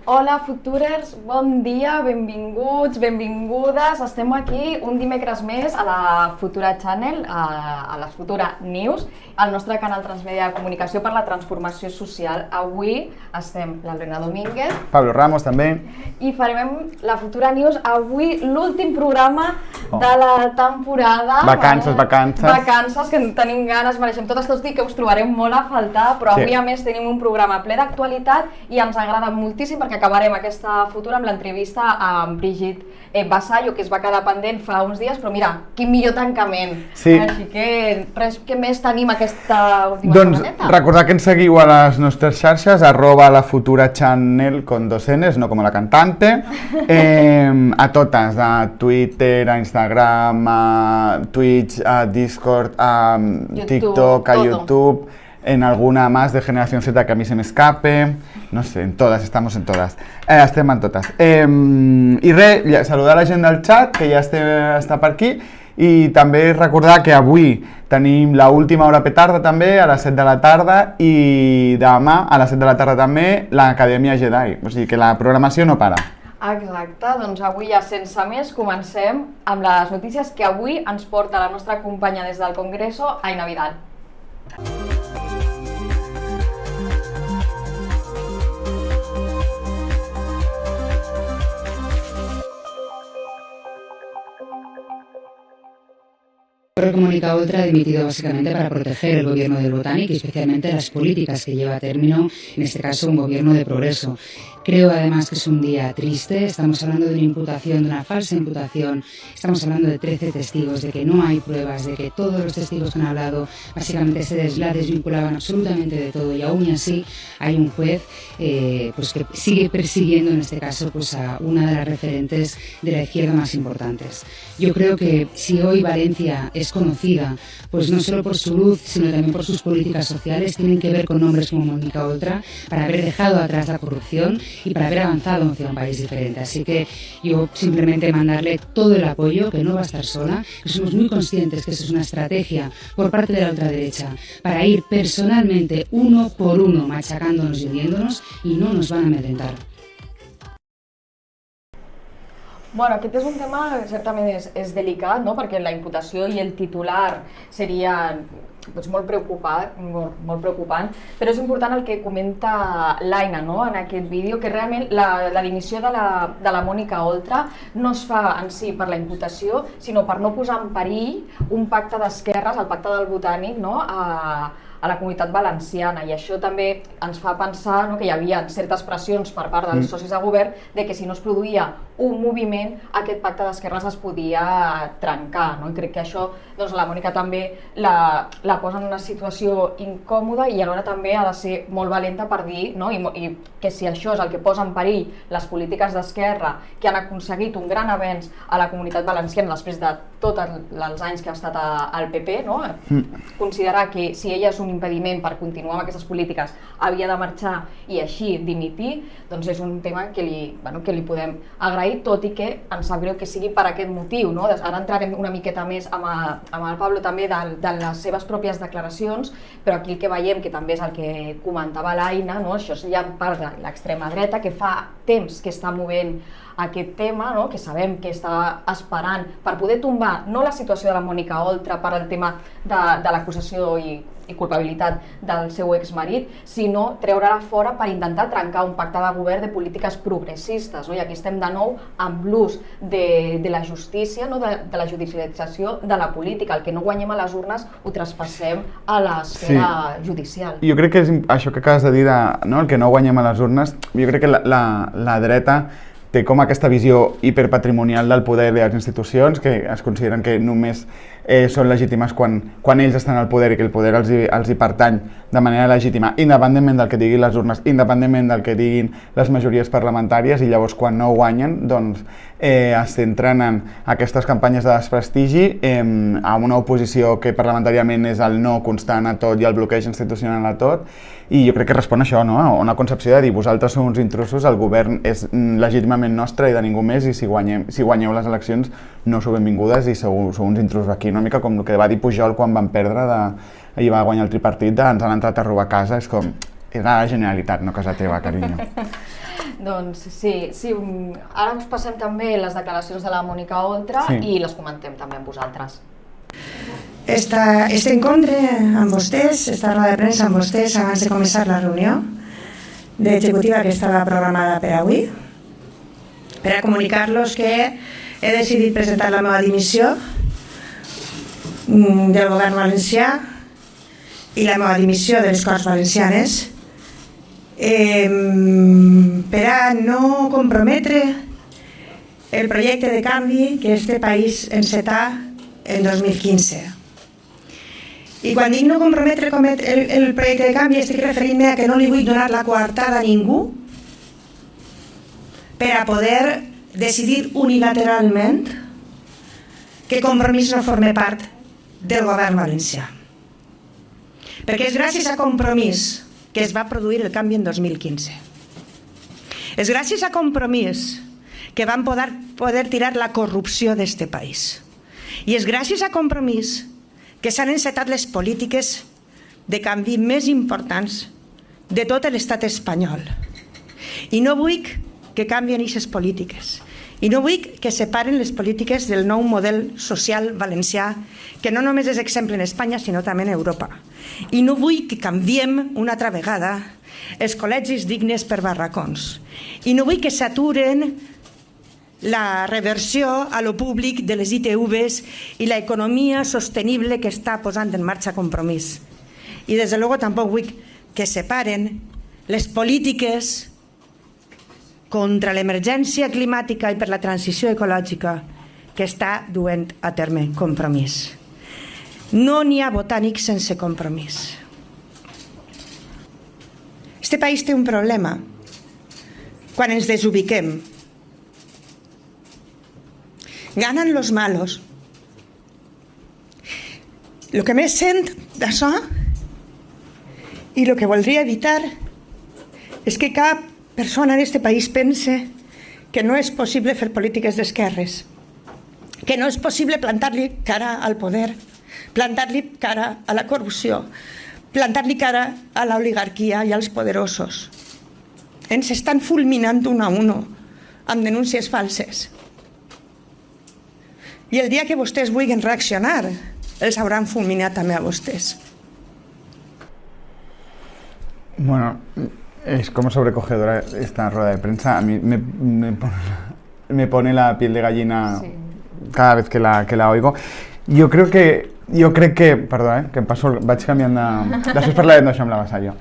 Hola, Futurers, bon dia, benvinguts, benvingudes. Estem aquí un dimecres més a la Futura Channel, a la Futura News, al nostre canal transmèdia de comunicació per la transformació social. Avui estem la Lorena Domínguez. Pablo Ramos també. I farem la Futura News avui, l'últim programa de la temporada. Vacances. Vacances, que tenim ganes, mereixem totes, tots dir que us trobarem molt a faltar, però avui a més tenim un programa ple d'actualitat i ens agrada moltíssim perquè acabarem aquesta Futura amb l'entrevista amb Brigitte Vasallo, que es va quedar pendent fa uns dies, però mira, quin millor tancament. Sí. Així que res que més tenim aquesta última setmaneta. Doncs recordar que ens seguiu a les nostres xarxes, @lafuturachannel con 2 Ns, no com la cantante, a totes, a Twitter, a Instagram, a Twitch, a Discord, a TikTok, a YouTube, en alguna más de Generación Z que a mí se me escape, no sé, en todas, estamos en todas, estem en totes. I res, saludar la gent del xat, que ja està per aquí, i també recordar que avui tenim l'última hora petarda també, a les 7 de la tarda, i demà a les 7 de la tarda també l'Acadèmia Jedi, o sigui que la programació no para. Exacte, doncs avui ja sense més comencem amb les notícies que avui ens porta la nostra companya des del Congreso, Aina Vidal. El comunicado Ultra ha dimitido básicamente para proteger el gobierno del Botánico y especialmente las políticas que lleva a término, en este caso, un gobierno de progreso. Creo además que es un día triste, estamos hablando de una imputación, de una falsa imputación, estamos hablando de 13 testigos, de que no hay pruebas, de que todos los testigos que han hablado básicamente la desvinculaban absolutamente de todo y aún así hay un juez pues que sigue persiguiendo en este caso pues a una de las referentes de la izquierda más importantes. Yo creo que si hoy Valencia es conocida, pues no solo por su luz, sino también por sus políticas sociales, tienen que ver con nombres como Mónica Oltra, para haber dejado atrás la corrupción y para haber avanzado hacia un país diferente. Así que yo simplemente mandarle todo el apoyo, que no va a estar sola, que somos muy conscientes que eso es una estrategia por parte de la ultraderecha para ir personalmente uno por uno machacándonos y hundiéndonos y no nos van a amedrentar. Bueno, aquest és un tema que certament és delicat, no? Perquè la imputació i el titular serien molt preocupant, però és important el que comenta l'Aina, no? En aquest vídeo, que realment la dimissió de la Mónica Oltra no es fa en si per la imputació, sinó per no posar en perill un pacte d'esquerres, el pacte del Botànic, no? A la comunitat valenciana, i això també ens fa pensar, no, que hi havia certes pressions per part dels socis de govern de que si no es produïa un moviment, aquest pacte d'esquerres es podia trencar, no? I crec que això doncs, la Mònica també la posa en una situació incòmoda i alhora també ha de ser molt valenta per dir, no? I que si això és el que posa en perill les polítiques d'esquerra que han aconseguit un gran avenç a la comunitat valenciana després de tots els anys que ha estat al PP, no? Considerar que si ella és un impediment per continuar amb aquestes polítiques havia de marxar i així dimitir, doncs és un tema que li podem agrair, tot i que ens sap greu que sigui per aquest motiu, no? Ara entrarem una miqueta més amb el Pablo també de les seves pròpies declaracions, però aquí el que veiem, que també és el que comentava l'Aina, no? Això és ja part de l'extrema dreta, que fa temps que està movent aquest tema, no? Que sabem que està esperant per poder tombar no la situació de la Mónica Oltra per al tema de l'acusació i culpabilitat del seu exmarit, sinó treure-la fora per intentar trencar un pacte de govern de polítiques progressistes, no? I aquí estem de nou amb l'ús de la justícia, no? De la judicialització de la política. El que no guanyem a les urnes ho traspassem a l'esfera judicial. Jo crec que és això que acabes de dir, no? El que no guanyem a les urnes, jo crec que la dreta té com aquesta visió hiperpatrimonial del poder i de les institucions, que es consideren que només són legítimes quan ells estan al poder i que el poder els hi pertany de manera legítima, independentment del que diguin les urnes, independentment del que diguin les majories parlamentàries, i llavors quan no guanyen doncs es centren en aquestes campanyes de desprestigi, amb una oposició que parlamentàriament és el no constant a tot i el bloqueig institucional a tot, i jo crec que respon a això, no? A una concepció de dir vosaltres sou uns intrusos, el govern és legítimament nostre i de ningú més, i si guanyeu les eleccions no sou benvingudes i sou uns intrusos aquí, una mica com el que va dir Pujol quan van perdre i va guanyar el tripartit, ens han entrat a robar casa, és com, era la Generalitat, no casa teva, carinyo. Doncs sí, ara us passem també les declaracions de la Mònica Oltra i les comentem també amb vosaltres. Este encontre amb vostès, esta roda de premsa amb vostès abans de començar la reunió d'executiva que estava programada per avui, per a comunicar-los que he decidit presentar la meva dimissió del govern valencià i la meva dimissió de les Corts Valencianes per a no comprometre el projecte de canvi que este país encetà en 2015. I quan dic no comprometre el projecte de canvi estic referint-me a que no li vull donar la coartada a ningú per a poder decidir unilateralment que Compromís no forma part del govern valencià. Perquè és gràcies a Compromís que es va produir el canvi en 2015. És gràcies a Compromís que vam poder tirar la corrupció d'este país. I és gràcies a Compromís que s'han encetat les polítiques de canvi més importants de tot l'estat espanyol. I no vull que canvien aquestes polítiques. I no vull que separen les polítiques del nou model social valencià, que no només és exemple en Espanya, sinó també en Europa. I no vull que canviem una altra vegada els col·legis dignes per barracons. I no vull que s'aturen la reversió a lo públic de les ITVs i l'economia sostenible que està posant en marxa Compromís. I des de luego tampoc vull que separen les polítiques contra l'emergència climàtica i per la transició ecològica que està duent a terme Compromís. No n'hi ha botànic sense Compromís. Este país té un problema quan ens desubiquem. Ganan los malos. Lo que més sent d'això i lo que voldria evitar és que cap persona en este país pense que no és possible fer polítiques d'esquerres, que no és possible plantar-li cara al poder, plantar-li cara a la corrupció, plantar-li cara a l'oligarquia i als poderosos. Ens estan fulminant un a un amb denúncies falses. I el dia que vostès vulguin reaccionar, els hauran fulminat també a vostès. Bueno, es como sobrecogedora esta rueda de prensa. A mí me pone la piel de gallina cada vez que la oigo. Jo crec que, perdó, que em passo, vaig canviant de... Després parlarem d'això amb la Vasallo.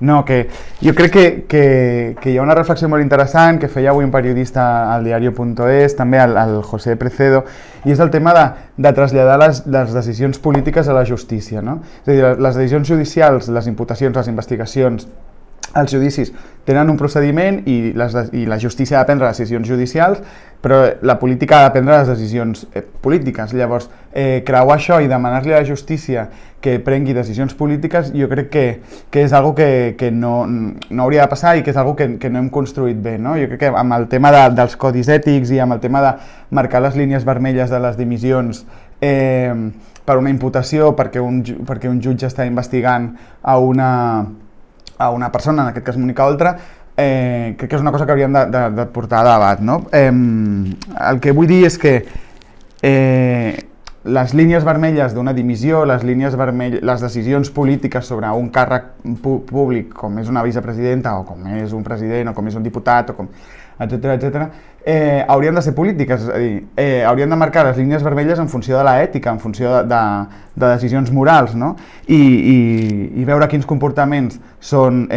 No, que jo crec que hi ha una reflexió molt interessant que feia avui un periodista al diario.es, també al José Precedo, i és el tema de traslladar les decisions polítiques a la justícia, no? És a dir, les decisions judicials, les imputacions, les investigacions, els judicis tenen un procediment i la justícia ha de prendre les decisions judicials, però la política ha de prendre les decisions polítiques. Llavors, creuar això i demanar-li a la justícia que prengui decisions polítiques, jo crec que és algo que no hauria de passar i que és algo que no hem construït bé, no? Jo crec que amb el tema dels codis ètics i amb el tema de marcar les línies vermelles de les dimissions per una imputació, perquè un jutge està investigant a una persona, en aquest cas Mònica Oltra, crec que és una cosa que hauríem de portar a debat, no? El que vull dir és que les línies vermelles d'una dimissió, les decisions polítiques sobre un càrrec públic, com és una vicepresidenta, o com és un president, o com és un diputat, o com etcètera, haurien de ser polítiques, és a dir, haurien de marcar les línies vermelles en funció de l'ètica, en funció de decisions morals, no? I veure quins comportaments són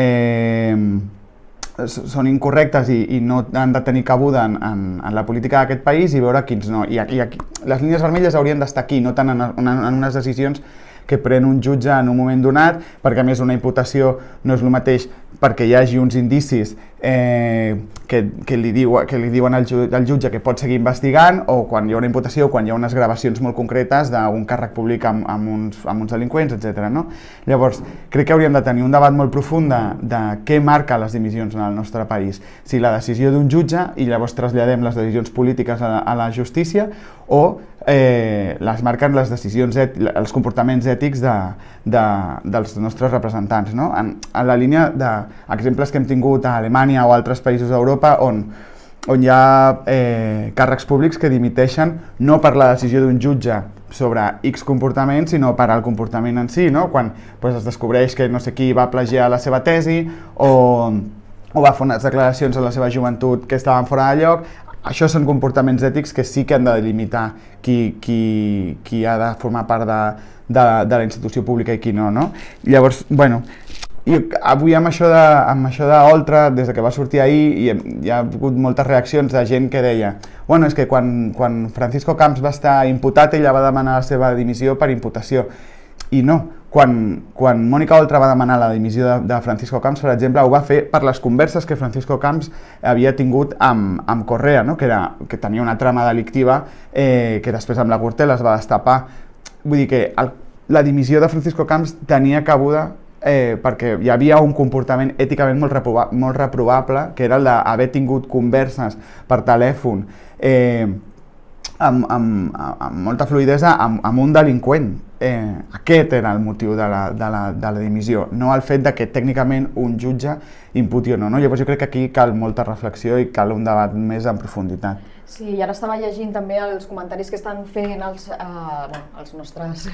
incorrectes i no han de tenir cabuda en la política d'aquest país i veure quins no. I aquí, les línies vermelles haurien d'estar aquí, no tant en unes decisions que pren un jutge en un moment donat, perquè a més una imputació no és el mateix perquè hi hagi uns indicis que li diuen al jutge que pot seguir investigant, o quan hi ha una imputació, quan hi ha unes gravacions molt concretes d'un càrrec públic amb uns delinqüents, etc. No? Llavors, crec que hauríem de tenir un debat molt profund de què marca les dimissions en el nostre país. Si la decisió d'un jutge, i llavors traslladem les decisions polítiques a la justícia, o les marquen les decisions, els comportaments ètics dels nostres representants, no? En la línia de exemples que hem tingut a Alemanya o altres països d'Europa on hi ha càrrecs públics que dimiteixen no per la decisió d'un jutge sobre X comportament, sinó per al comportament en si, no? Quan es descobreix que no sé qui va plagiar la seva tesi o va fer unes declaracions en la seva joventut que estaven fora de lloc. Això són comportaments ètics que sí que han de delimitar qui ha de formar part de la institució pública i qui no, no? Llavors, bueno, i avui amb això d'Oltra, des que va sortir ahir, hi ha hagut moltes reaccions de gent que deia bueno, és que quan Francisco Camps va estar imputat, ella va demanar la seva dimissió per imputació. I no, quan Mònica Oltra va demanar la dimissió de Francisco Camps, per exemple, ho va fer per les converses que Francisco Camps havia tingut amb Correa, no? que tenia una trama delictiva que després amb la Gürtel es va destapar. Vull dir que la dimissió de Francisco Camps tenia cabuda perquè hi havia un comportament èticament molt reprovable, que era el d'haver tingut converses per telèfon amb molta fluïdesa amb un delinqüent. Aquest era el motiu de la dimissió, no el fet de que tècnicament un jutge imputi o no. Llavors jo crec que aquí cal molta reflexió i cal un debat més en profunditat. Sí, i ara estava llegint també els comentaris que estan fent els nostres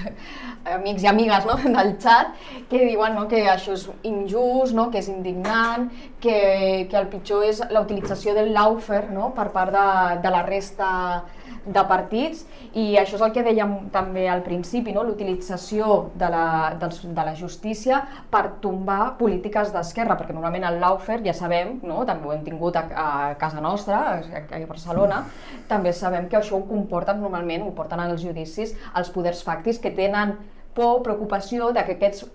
amics i amigues, no? Del xat, que diuen que això és injust, que és indignant, que el pitjor és la utilització del lawfare per part de la resta de partits, i això és el que dèiem també al principi, l'utilització de la justícia per tombar polítiques d'esquerra, perquè normalment el lawfare, ja sabem, també ho hem tingut a casa nostra, a Barcelona, també sabem que això ho comporten normalment, ho porten als judicis els poders fàctics que tenen por, preocupació de que aquests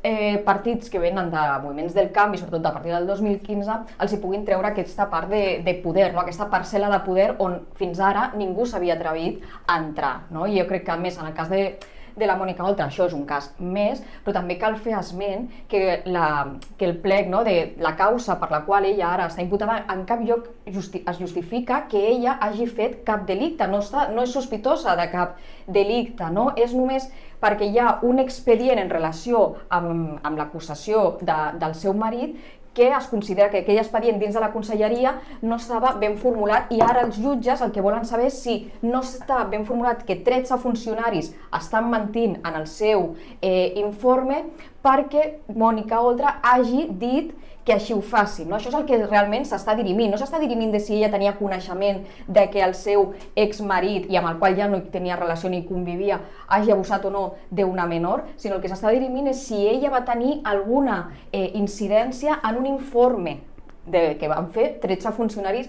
partits que venen de moviments del canvi, sobretot a partir del 2015, els hi puguin treure aquesta part de poder, aquesta parcel·la de poder on fins ara ningú s'havia atrevit a entrar. I jo crec que, a més, en el cas de la Mònica Oltra, això és un cas més, però també cal fer esment que el plec de la causa per la qual ella ara està imputada en cap lloc es justifica que ella hagi fet cap delicte, no és sospitosa de cap delicte, és només perquè hi ha un expedient en relació amb l'acusació del seu marit que es considera que aquell expedient dins de la conselleria no estava ben formulat, i ara els jutges el que volen saber és si no està ben formulat, que 13 funcionaris estan mentint en el seu informe perquè Mònica Oltra hagi dit que així ho facin. Això és el que realment s'està dirimint. No s'està dirimint de si ella tenia coneixement de que el seu exmarit, i amb el qual ja no tenia relació ni convivia, hagi abusat o no d'una menor, sinó el que s'està dirimint és si ella va tenir alguna incidència en un informe que van fer 13 funcionaris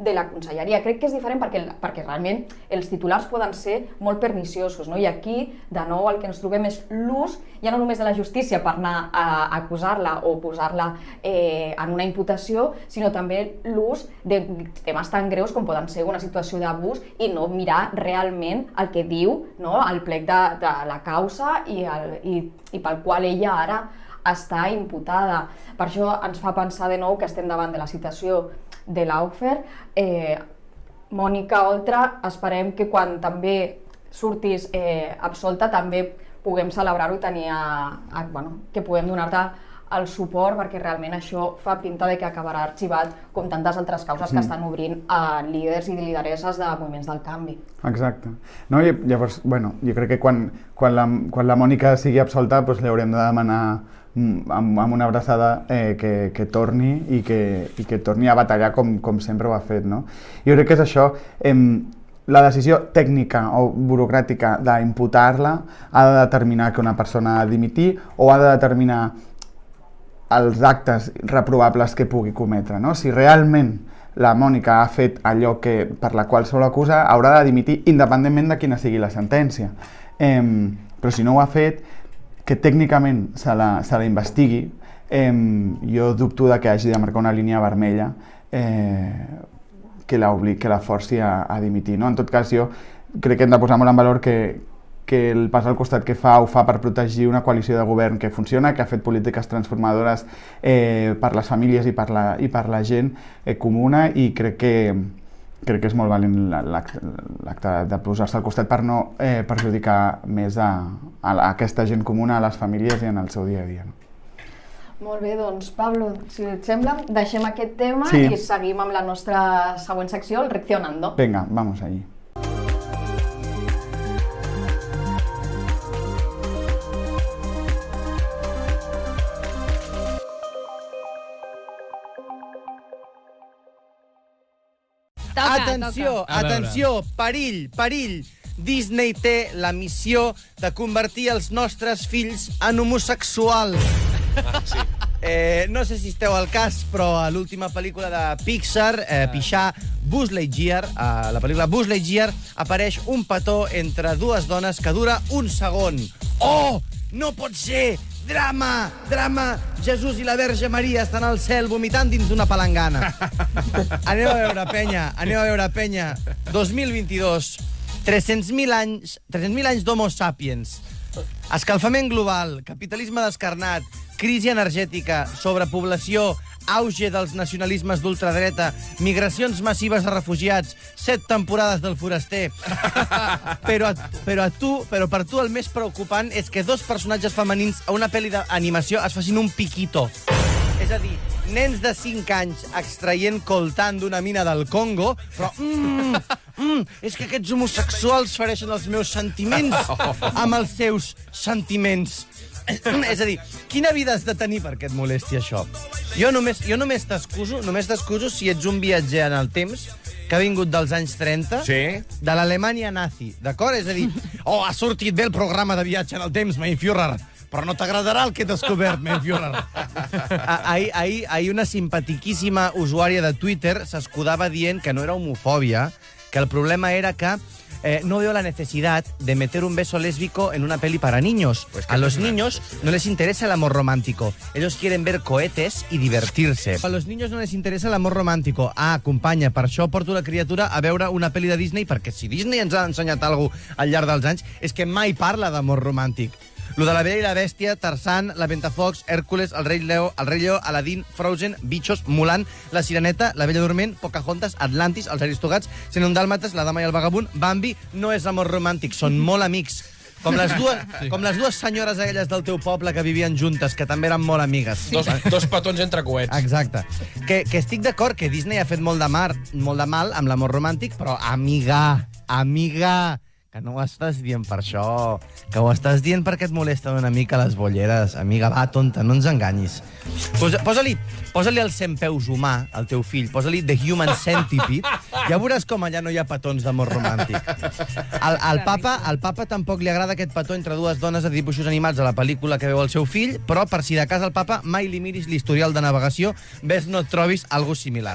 de la conselleria. Crec que és diferent perquè realment els titulars poden ser molt perniciosos, i aquí, de nou, el que ens trobem és l'ús, ja no només de la justícia per anar a acusar-la o posar-la en una imputació, sinó també l'ús de temes tan greus com poden ser una situació d'abús i no mirar realment el que diu el plec de la causa i pel qual ella ara està imputada. Per això ens fa pensar de nou que estem davant de la situació de lawfare. Mònica Oltra, esperem que quan també surtis absolta també puguem celebrar-ho i tenir que puguem donar-te el suport, perquè realment això fa pinta de que acabarà arxivat com tantes altres causes que estan obrint a líders i lideresses de moviments del canvi. Exacte. Llavors, jo crec que quan la Mònica sigui absolta li haurem de demanar amb una abraçada que torni i que torni a batallar com sempre ho ha fet. Jo crec que és això. La decisió tècnica o burocràtica d'imputar-la ha de determinar que una persona ha de dimitir o ha de determinar els actes reprovables que pugui cometre. Si realment la Mònica ha fet allò per la qual se l'acusa, haurà de dimitir independentment de quina sigui la sentència. Però si no ho ha fet, que tècnicament se la investigui, jo dubto que hagi de marcar una línia vermella que la forci a dimitir. En tot cas, jo crec que hem de posar molt en valor que el pas al costat que ho fa per protegir una coalició de govern que funciona, que ha fet polítiques transformadores per les famílies i per la gent comuna, i crec que és molt valent l'acte de posar-se al costat per no perjudicar més a aquesta gent comuna, a les famílies i en el seu dia a dia. Molt bé, doncs, Pablo, si et sembla, deixem aquest tema Sí. i seguim amb la nostra següent secció, el Reaccionando. Venga, vamos ahí. Atenció, atenció, perill, perill. Disney té la missió de convertir els nostres fills en homosexuals. No sé si esteu al cas, però a l'última pel·lícula de Pixar, Pixar, Buzz Lightyear, a la pel·lícula Buzz Lightyear, apareix un petó entre dues dones que dura un segon. Oh, no pot ser! Drama! Drama! Jesús i la Verge Maria estan al cel vomitant dins d'una palangana. Aneu a veure, penya, aneu a veure, penya. 2022, 300.000 anys d'Homo sapiens. Escalfament global, capitalisme descarnat, crisi energètica, sobrepoblació, auge dels nacionalismes d'ultradreta, migracions massives de refugiats, 7 temporades del Foraster. Però per tu el més preocupant és que 2 personatges femenins a una pel·li d'animació es facin un piquito. És a dir, nens de 5 anys extraient coltan d'una mina del Congo, però és que aquests homosexuals fereixen els meus sentiments amb els seus sentiments. És a dir, quina vida has de tenir perquè et molesti això? Jo només t'excuso si ets un viatger en el temps que ha vingut dels anys 30, de l'Alemanya nazi, d'acord? És a dir, ha sortit bé el programa de viatge en el temps, mein Führer, però no t'agradarà el que he descobert, mein Führer. Ahir una simpatiquíssima usuària de Twitter s'escudava dient que no era homofòbia, que el problema era que no veo la necesidad de meter un beso lésbico en una peli para niños. Pues a los niños no les interesa el amor romántico. Ellos quieren ver cohetes y divertirse. A los niños no les interesa el amor romántico. Companya, per això porto la criatura a veure una peli de Disney, perquè si Disney ens ha ensenyat alguna cosa al llarg dels anys és que mai parla d'amor romàntic. Lo de la Bella i la Bèstia, Tarzán, la Ventafocs, Hércules, el Rei Lleó, Aladdin, Frozen, Bichos, Mulan, la Sireneta, la Bella Dorment, Pocahontas, Atlantis, els Aristogats, 101 Dàlmates, la Dama i el Vagabund, Bambi, no és amor romàntic, són molt amics. Com les dues senyores aquelles del teu poble que vivien juntes, que també eren molt amigues. Dos petons entre coets. Exacte. Que estic d'acord que Disney ha fet molt de mal amb l'amor romàntic, però amiga, que no ho estàs dient per això, que ho estàs dient perquè et molesten una mica les bolleres. Amiga, va, tonta, no ens enganyis. Posa-li el centpeus humà al teu fill, posa-li The Human Centipede, ja veuràs com allà no hi ha petons d'amor romàntic. Al papa tampoc li agrada aquest petó entre dues dones de dibuixos animats a la pel·lícula que veu el seu fill, però per si de cas al papa mai li miris l'historial de navegació, ves no et trobis algo similar.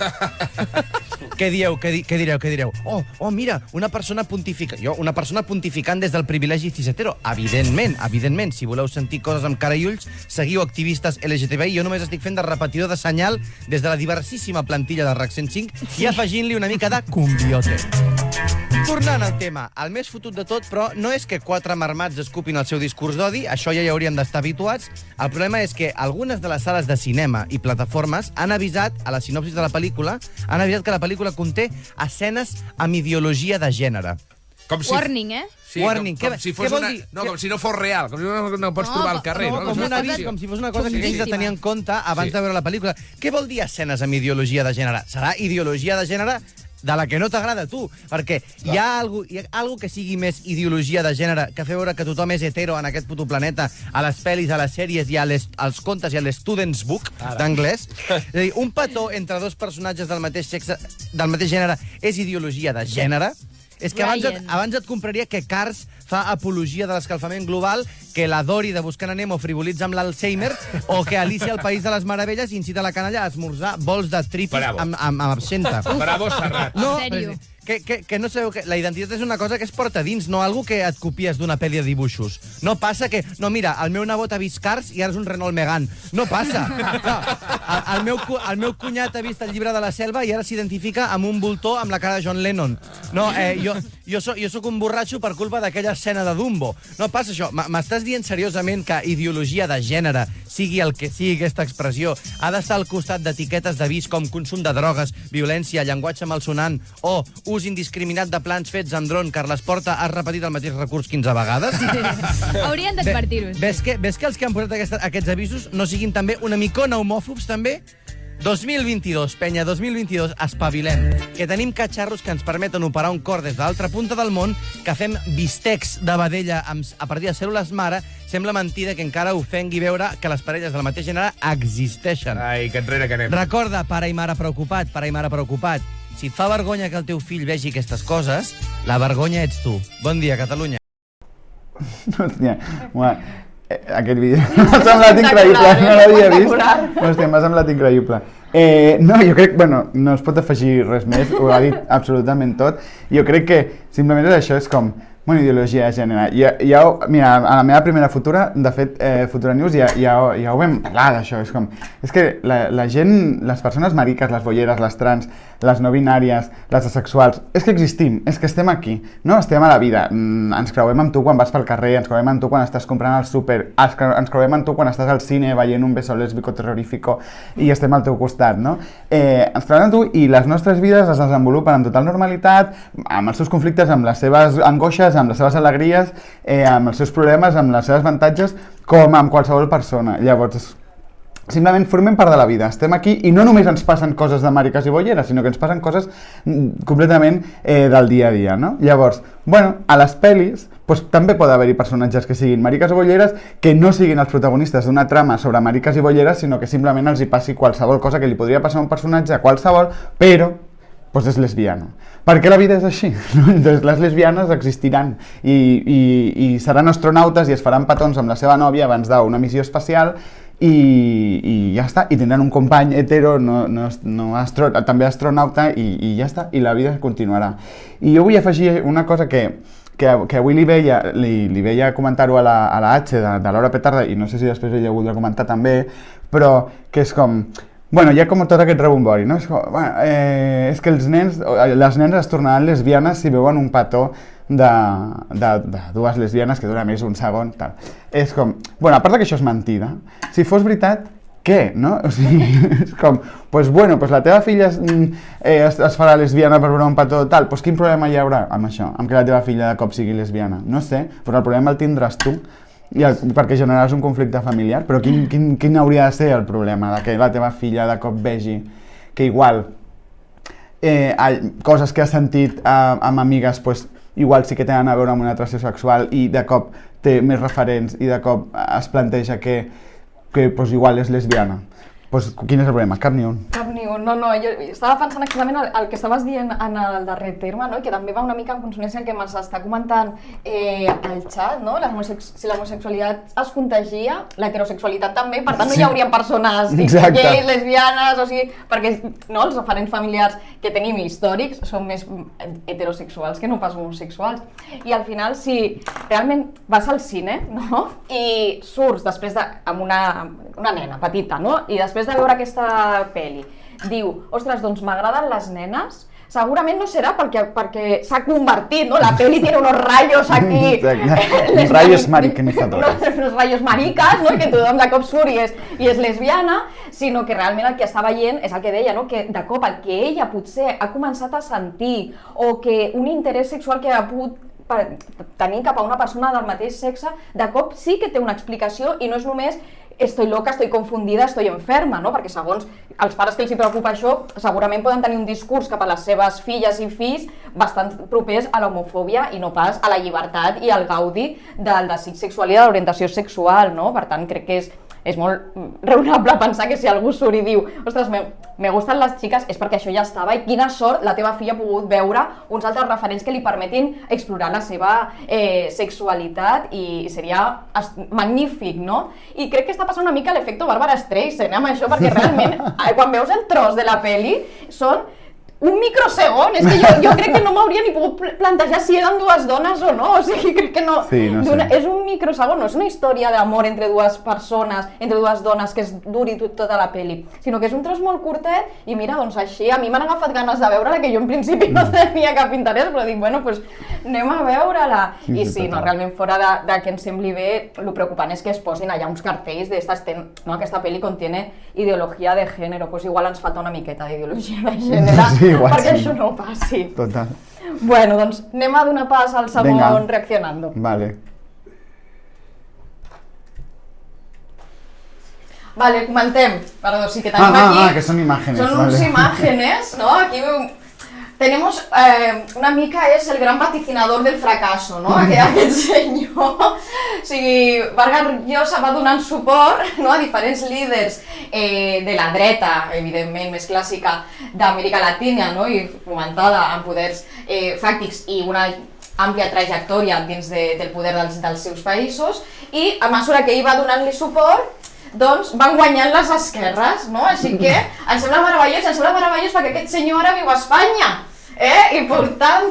Què direu? Oh, mira, una persona pontificant des del privilegi cisetero. Evidentment, si voleu sentir coses amb cara i ulls, seguiu activistes LGTBI. Jo només estic fent de repetidor de senyal des de la diversissima plantilla de RAC 105 i afegint-li una mica de cumbiote. Tornant al tema, el més fotut de tot, però no és que 4 marmats escupin el seu discurs d'odi, això ja hi hauríem d'estar habituats. El problema és que algunes de les sales de cinema i plataformes han avisat a la sinopsis de la pel·lícula, que la pel·lícula conté escenes amb ideologia de gènere. Warning, eh? Sí, Warning. Com si no fos real, com si no pots trobar al carrer. Com un avís, com si fos una cosa que hagués de tenir en compte abans de veure la pel·lícula. Què vol dir escenes amb ideologia de gènere? Serà ideologia de gènere de la que no t'agrada a tu, perquè hi ha algo que sigui més ideologia de gènere que fer veure que tothom és hetero en aquest puto planeta, a les pel·lis, a les sèries i als contes i a l'Student's Book d'anglès. És a dir, un petó entre 2 personatges del mateix sexe, del mateix gènere, és ideologia de gènere? És que abans et compraria que Cars fa apologia de l'escalfament global, que la Dory de Buscant a Nemo frivolitza amb l'Alzheimer, o que Alicia al País de les Meravelles incita la canalla a esmorzar bols de tripis amb absenta. Bravo, Serrat. No, En sèrio? que no sabeu que la identitat és una cosa que es porta dins, no algo que et copies d'una pel·li de dibuixos. No passa que... No, mira, el meu nebot ha vist Cars i ara és un Renault Megane. No passa. No, el meu cunyat ha vist el Llibre de la Selva i ara s'identifica amb un voltor amb la cara de John Lennon. No, jo soc un borratxo per culpa d'aquella escena de Dumbo. No passa això. M'estàs dient seriosament que ideologia de gènere, sigui el que sigui aquesta expressió, ha d'estar al costat d'etiquetes d'avís com consum de drogues, violència, llenguatge malsonant o ús indiscriminat de plans fets amb dron? Carles Porta, has repetit el mateix recurs 15 vegades? Haurien d'advertir-ho. Ves que els que han posat aquests avisos no siguin també una micona homòfobs, també? 2022, penya, 2022, espavilem. Que tenim catxarros que ens permeten operar un cor des de l'altra punta del món, que fem bistecs de vedella a partir de cèl·lules mare. Sembla mentida que encara ofengui veure que les parelles del mateix gènere existeixen. Ai, que enrere que anem. Recorda, pare i mare preocupat, pare i mare preocupat. Si et fa vergonya que el teu fill vegi aquestes coses, la vergonya ets tu. Bon dia, Catalunya. Hòstia, aquest vídeo m'ha semblat increïble, no l'havia vist. Hòstia, m'ha semblat increïble. No, jo crec, bueno, no es pot afegir res més, ho ha dit absolutament tot. Jo crec que simplement això és com, bueno, ideologia de gènere. Mira, a la meva primera Futura, de fet, Futura News, ja ho vam parlar d'això. És que la gent, les persones mariques, les bolleres, les trans, les no binàries, les asexuals, és que existim, és que estem aquí, no? Estem a la vida. Ens creuem amb tu quan vas pel carrer, ens creuem amb tu quan estàs comprant al súper, ens creuem amb tu quan estàs al cine veient un beso lésbico terrorífico i estem al teu costat, no? Ens creuem amb tu i les nostres vides es desenvolupen amb total normalitat, amb els seus conflictes, amb les seves angoixes, amb les seves alegries, amb els seus problemes, amb les seves avantatges, com amb qualsevol persona. Llavors, simplement formem part de la vida, estem aquí i no només ens passen coses de mariques i bolleres, sinó que ens passen coses completament del dia a dia, no? Llavors, bueno, a les pel·lis doncs, també pot haver-hi personatges que siguin mariques o bolleres que no siguin els protagonistes d'una trama sobre mariques i bolleres, sinó que simplement els hi passi qualsevol cosa que li podria passar a un personatge, qualsevol, però doncs és lesbiana. Perquè la vida és així, no? Doncs les lesbianes existiran i seran astronautes i es faran petons amb la seva nòvia abans d'una missió espacial i ja està, i tindran un company hetero, també astronauta i ja està, i la vida continuarà. I jo vull afegir una cosa que avui li veia comentar-ho a la H de Laura Petarda, i no sé si després ella ho voldrà comentar també, però que és com, bueno, hi ha com tot aquest rebombori, no? És que les nenes es tornaran lesbianes si veuen un petó de dues lesbianes que dura més un segon, tal. És com, bueno, a part que això és mentida, si fos veritat, què, no? O sigui, és com, doncs bueno, la teva filla es farà lesbiana per veure un petó, tal, doncs quin problema hi haurà amb això, amb que la teva filla de cop sigui lesbiana? No sé, però el problema el tindràs tu, perquè generaràs un conflicte familiar, però quin hauria de ser el problema de que la teva filla de cop vegi que igual coses que ha sentit amb amigues, doncs igual sí que tenen a veure amb una atracció sexual i de cop té més referents i de cop es planteja que doncs igual és lesbiana. Doncs quin és el problema? Cap ni un. Cap ni un, no, jo estava pensant exactament el que estaves dient en el darrer terme, no? I que també va una mica en consonància el que m'està comentant al xat, no? Si l'homosexualitat es contagia, l'heterosexualitat també, per tant no hi haurien persones gais, lesbianes, o sigui, perquè no, els referents familiars que tenim històrics són més heterosexuals que no pas homosexuals. I al final, si realment vas al cine, no? I surts després amb una nena petita, no? I després de veure aquesta pel·li, diu, ostres, doncs m'agraden les nenes, segurament no serà perquè s'ha convertit, no? La pel·li tiene unos rayos aquí... Uns rayos maricanizadores. Unos rayos maricas, no? I que tothom de cop surt i és lesbiana, sinó que realment el que està veient és el que deia, no? Que de cop el que ella potser ha començat a sentir o que un interès sexual que ha pogut tenir cap a una persona del mateix sexe, de cop sí que té una explicació i no és només estoy loca, estoy confundida, estoy enferma, no? Perquè segons els pares que els preocupa això, segurament poden tenir un discurs cap a les seves filles i fills bastant propers a l'homofòbia i no pas a la llibertat i al gaudi del desig sexual i de l'orientació sexual, no? Per tant, crec que és molt raonable pensar que si algú surt i diu ostres, me gusten les xiques, és perquè això ja estava i quina sort la teva filla ha pogut veure uns altres referents que li permetin explorar la seva sexualitat i seria magnífic, no? I crec que està passant una mica l'efecte Bàrbara Streisand amb això, perquè realment quan veus el tros de la pel·li són un microsegon, és que jo crec que no m'hauria ni pogut plantejar si eren dues dones o no, o sigui, crec que no. Sí, no sé. És un microsegon, no és una història d'amor entre dues persones, entre dues dones que es duri tota la pel·li, sinó que és un tros molt curtet i mira, doncs així, a mi m'han agafat ganes de veure-la, que jo en principi no tenia cap interès, però dic, bueno, doncs anem a veure-la. I sí, no, realment fora de que em sembli bé, el preocupant és que es posin allà uns cartells no, aquesta pel·li contiene ideologia de gènere, doncs igual ens falta una miqueta d'ideologia de gènere, sí, igual, perquè sí. això no passi. Total. Bueno, doncs anem a donar pas al segon Venga. reaccionando. Vale. Vale, comentem. Perdó, sí que tenim aquí... que són imágenes. Són uns imágenes, ¿no? Aquí tenemos una mica és el gran vaticinador del fracaso, no? Aquest senyor. O sigui, Vargas Llosa va donant suport, no, a diferents líders de la dreta, evidentment més clàssica d'Amèrica Latina, no? I fomentada en poders fàctics i una àmplia trajectòria dins del poder dels seus països, i a mesura que ell va donant-li suport, doncs van guanyant les esquerres, no? Així que em sembla meravellós perquè aquest senyor ara viu a Espanya, i per tant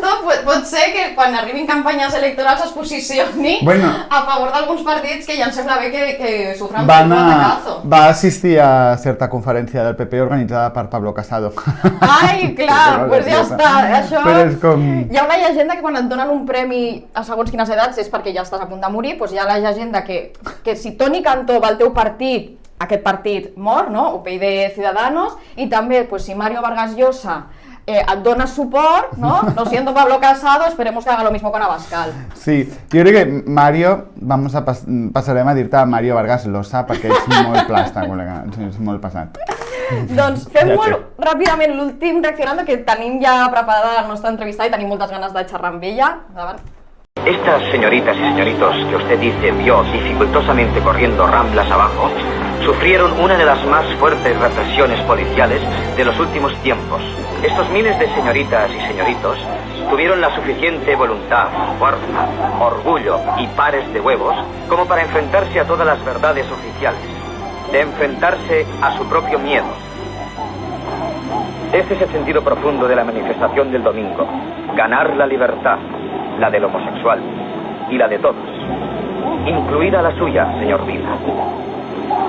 pot ser que quan arribin campanyes electorals es posicioni a favor d'alguns partits que ja em sembla bé que sofran un atacazo. Va assistir a certa conferència del PP organitzada per Pablo Casado. Ai, clar, doncs ja està, això... Però és com... Hi ha una llegenda que quan et donen un premi a segons quines edats és perquè ja estàs a punt de morir, doncs hi ha la llegenda que si Toni Cantó va al teu partit, aquest partit mor, no? UPyD Ciudadanos, i també si Mario Vargas Llosa et dona suport, ¿no? Lo siento, Pablo Casado, esperemos que haga lo mismo con Abascal. Sí, jo crec que Mario, passarem a dir-te Mario Vargas Llosa perquè és molt plasta, col·lega, és molt passat. Doncs fem molt ràpidament l'últim reaccionant, que tenim ja preparada la nostra entrevista i tenim moltes ganes de xerrar amb ella. Endavant. Estas señoritas y señoritos que usted dice vio dificultosamente corriendo ramblas abajo, sufrieron una de las más fuertes represiones policiales de los últimos tiempos. Estos miles de señoritas y señoritos tuvieron la suficiente voluntad, fuerza, orgullo y pares de huevos como para enfrentarse a todas las verdades oficiales, de enfrentarse a su propio miedo. Este es el sentido profundo de la manifestación del domingo: ganar la libertad, la del homosexual y la de todos, incluida la suya, señor Vila.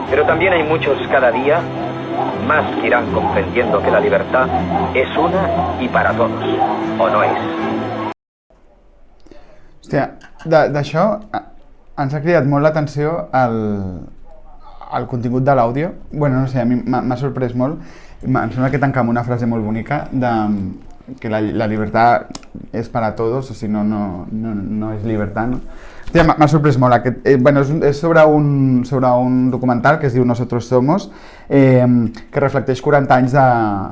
Pero también hay muchos cada día más que irán comprendiendo que la libertad es una y para todos, o no és. Hòstia, d'això ens ha cridat molt l'atenció el contingut de l'àudio. Bueno, no sé, a mi m'ha sorprès molt. Em sembla que tanca amb una frase molt bonica que la libertad es para todos, o si no, no és llibertat, no? Hòstia, m'ha sorprès molt. Bueno, és sobre un documental que es diu Nosotros Somos, que reflecteix 40 anys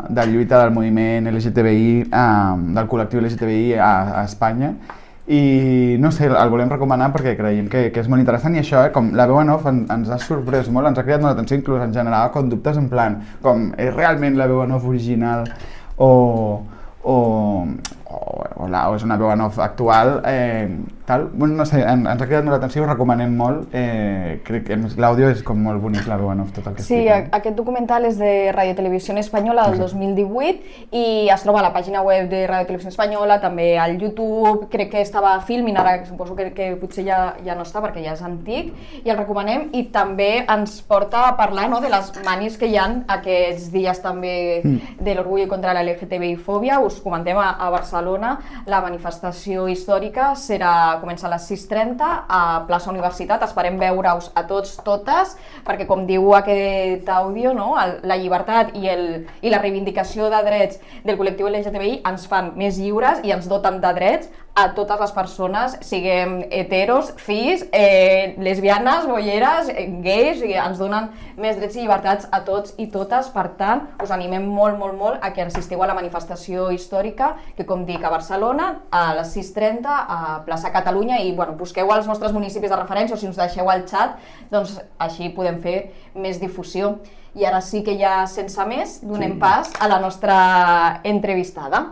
de lluita del moviment LGTBI, del col·lectiu LGTBI a Espanya. I no sé, el volem recomanar perquè creiem que és molt interessant, i això, com la veu en off ens ha sorprès molt, ens ha cridat molt l'atenció, inclús ens generava conductes en plan, com és realment la veu en off original o és una veu en off actual, tal. Bueno, no sé, ens ha cridat molt l'atenció, ho recomanem molt, crec que l'àudio és com molt bonic, la veu en off, tot el que explica. Sí, aquest documental és de Radio Televisión Espanyola del 2018 i es troba a la pàgina web de Radio Televisión Espanyola, també al YouTube, crec que estava a Filmin, ara suposo que potser ja no està perquè ja és antic, i el recomanem, i també ens porta a parlar de les manis que hi ha aquests dies també de l'orgull contra la LGTBI-fòbia. Us comentem a Barcelona, la manifestació històrica comença a les 6:30 a plaça Universitat. Esperem veure-us a tots, totes, perquè com diu aquest àudio, la llibertat i la reivindicació de drets del col·lectiu LGTBI ens fan més lliures i ens doten de drets a totes les persones, siguem heteros, cis, lesbianes, bolleres, gais, ens donen més drets i llibertats a tots i totes. Per tant, us animem molt, molt, molt a que assistiu a la manifestació històrica, que com dic, a Barcelona, a les 6:30, a plaça Catalunya, i busqueu els vostres municipis de referència, o si us deixeu al xat, doncs així podem fer més difusió. I ara sí que ja, sense més, donem pas a la nostra entrevistada.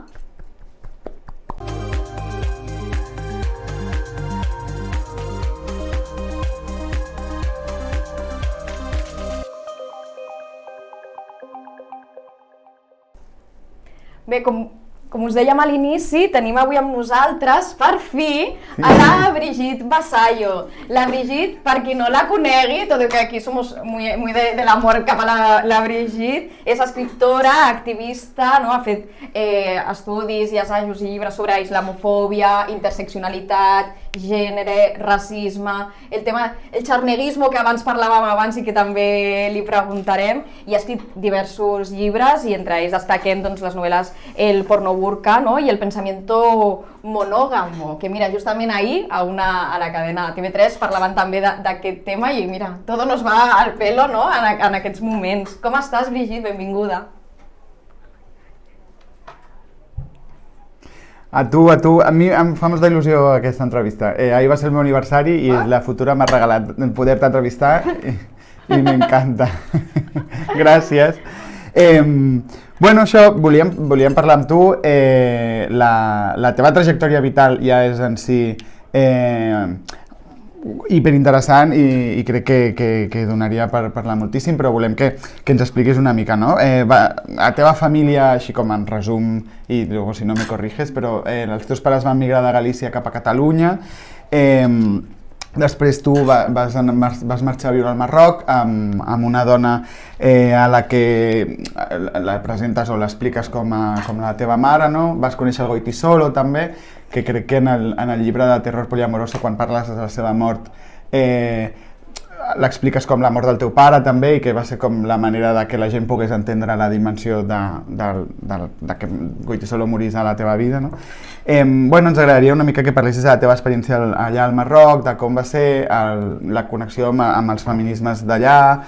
Bé, com us dèiem a l'inici, tenim avui amb nosaltres, per fi, a la Brigitte Vasallo. La Brigitte, per qui no la conegui, tot i que aquí somos muy de l'amor cap a la Brigitte, és escriptora, activista, no? Ha fet estudis i assajos i llibres sobre islamofòbia, interseccionalitat, gènere, racisme, el xarneguisme que abans parlàvem abans i que també li preguntarem, i ha escrit diversos llibres i entre ells destaquem les novel·les El porno burka, no? I El pensamiento monógamo, que mira, justament ahir a la cadena TV3 parlaven també d'aquest tema i mira, todo nos va al pelo, no? En aquests moments. Com estàs, Brigitte? Benvinguda. A tu, a mi em fa molta il·lusió aquesta entrevista. Ahir va ser el meu aniversari i la futura m'ha regalat poder-te entrevistar i m'encanta. Gràcies. Bueno, això, volíem parlar amb tu. La teva trajectòria vital ja és en si hiperinteressant i crec que donaria per parlar moltíssim, però volem que ens expliquis una mica, no? La teva família, així com en resum, i luego si no me corriges, però els teus pares van migrar de Galícia cap a Catalunya, després tu vas marxar a viure al Marroc amb una dona a la que la presentes o l'expliques com la teva mare, no? Vas conèixer el Goytisolo també, que crec que en el llibre de Terror poliamoroso, quan parles de la seva mort, l'expliques com la mort del teu pare també, i que va ser com la manera de que la gent pogués entendre la dimensió de que Goytisolo morís a la teva vida, no? Bueno, ens agradaria una mica que parlessis de la teva experiència allà al Marroc, de com va ser la connexió amb els feminismes d'allà,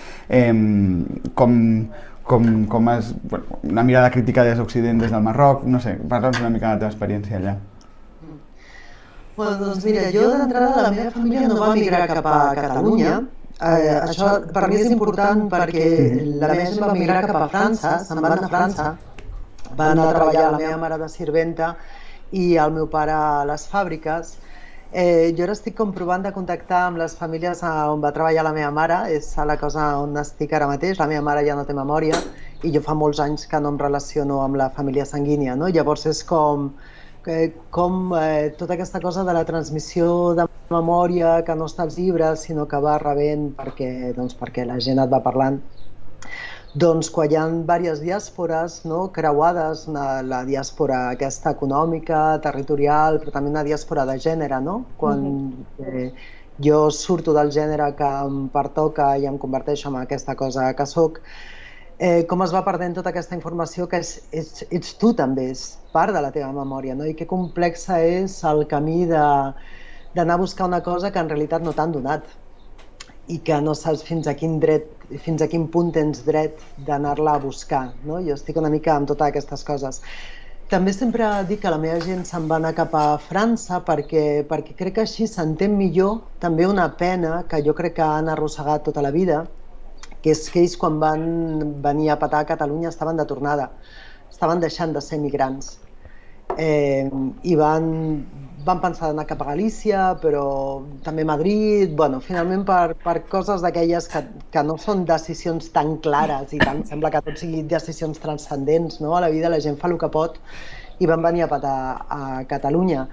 com és una mirada crítica des d'Occident, des del Marroc, no sé, parla'ns una mica de la teva experiència allà. Bueno, doncs mira, jo d'entrada la meva família no va migrar cap a Catalunya. Això per mi és important perquè la meva gent va migrar cap a França, se'n van a França, van anar a treballar la meva mare de sirventa i el meu pare a les fàbriques. Jo ara estic comprovant de contactar amb les famílies on va treballar la meva mare, és la cosa on estic ara mateix. La meva mare ja no té memòria i jo fa molts anys que no em relaciono amb la família sanguínia, no? Llavors és com tota aquesta cosa de la transmissió de memòria que no està als llibres, sinó que va rebent perquè la gent et va parlant. Doncs quan hi ha diverses diàspores creuades, la diàspora aquesta econòmica, territorial, però també una diàspora de gènere, no? Quan jo surto del gènere que em pertoca i em converteixo en aquesta cosa que soc, com es va perdent tota aquesta informació que ets tu també, és part de la teva memòria, no? I que complexa és el camí d'anar a buscar una cosa que en realitat no t'han donat i que no saps fins a quin punt tens dret d'anar-la a buscar, no? Jo estic una mica amb totes aquestes coses. També sempre dic que la meva gent se'n va anar cap a França perquè crec que així s'entén millor també una pena que jo crec que han arrossegat tota la vida, que és que ells quan van venir a petar a Catalunya estaven de tornada, estaven deixant de ser migrants i van pensar d'anar cap a Galícia, però també a Madrid, bueno, finalment per coses d'aquelles que no són decisions tan clares i tant, sembla que tot sigui decisions transcendents, no? A la vida la gent fa el que pot i van venir a petar a Catalunya.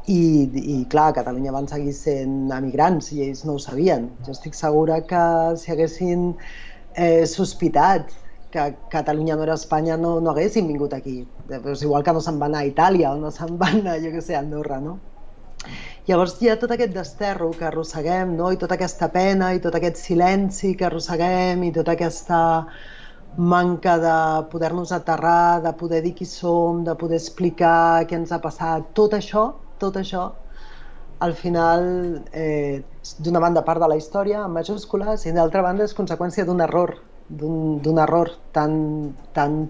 I clar, a Catalunya van seguir sent emigrants i ells no ho sabien. Jo estic segura que si haguessin sospitat que Catalunya no era Espanya no haguessin vingut aquí. Pues igual que no se'n van anar a Itàlia o no se'n van anar, jo què sé, a Andorra, no? Llavors hi ha tot aquest desterro que arrosseguem, no? I tota aquesta pena i tot aquest silenci que arrosseguem i tota aquesta manca de poder-nos aterrar, de poder dir qui som, de poder explicar què ens ha passat, tot això, al final, d'una banda part de la història, en majúscules, i d'altra banda és conseqüència d'un error tan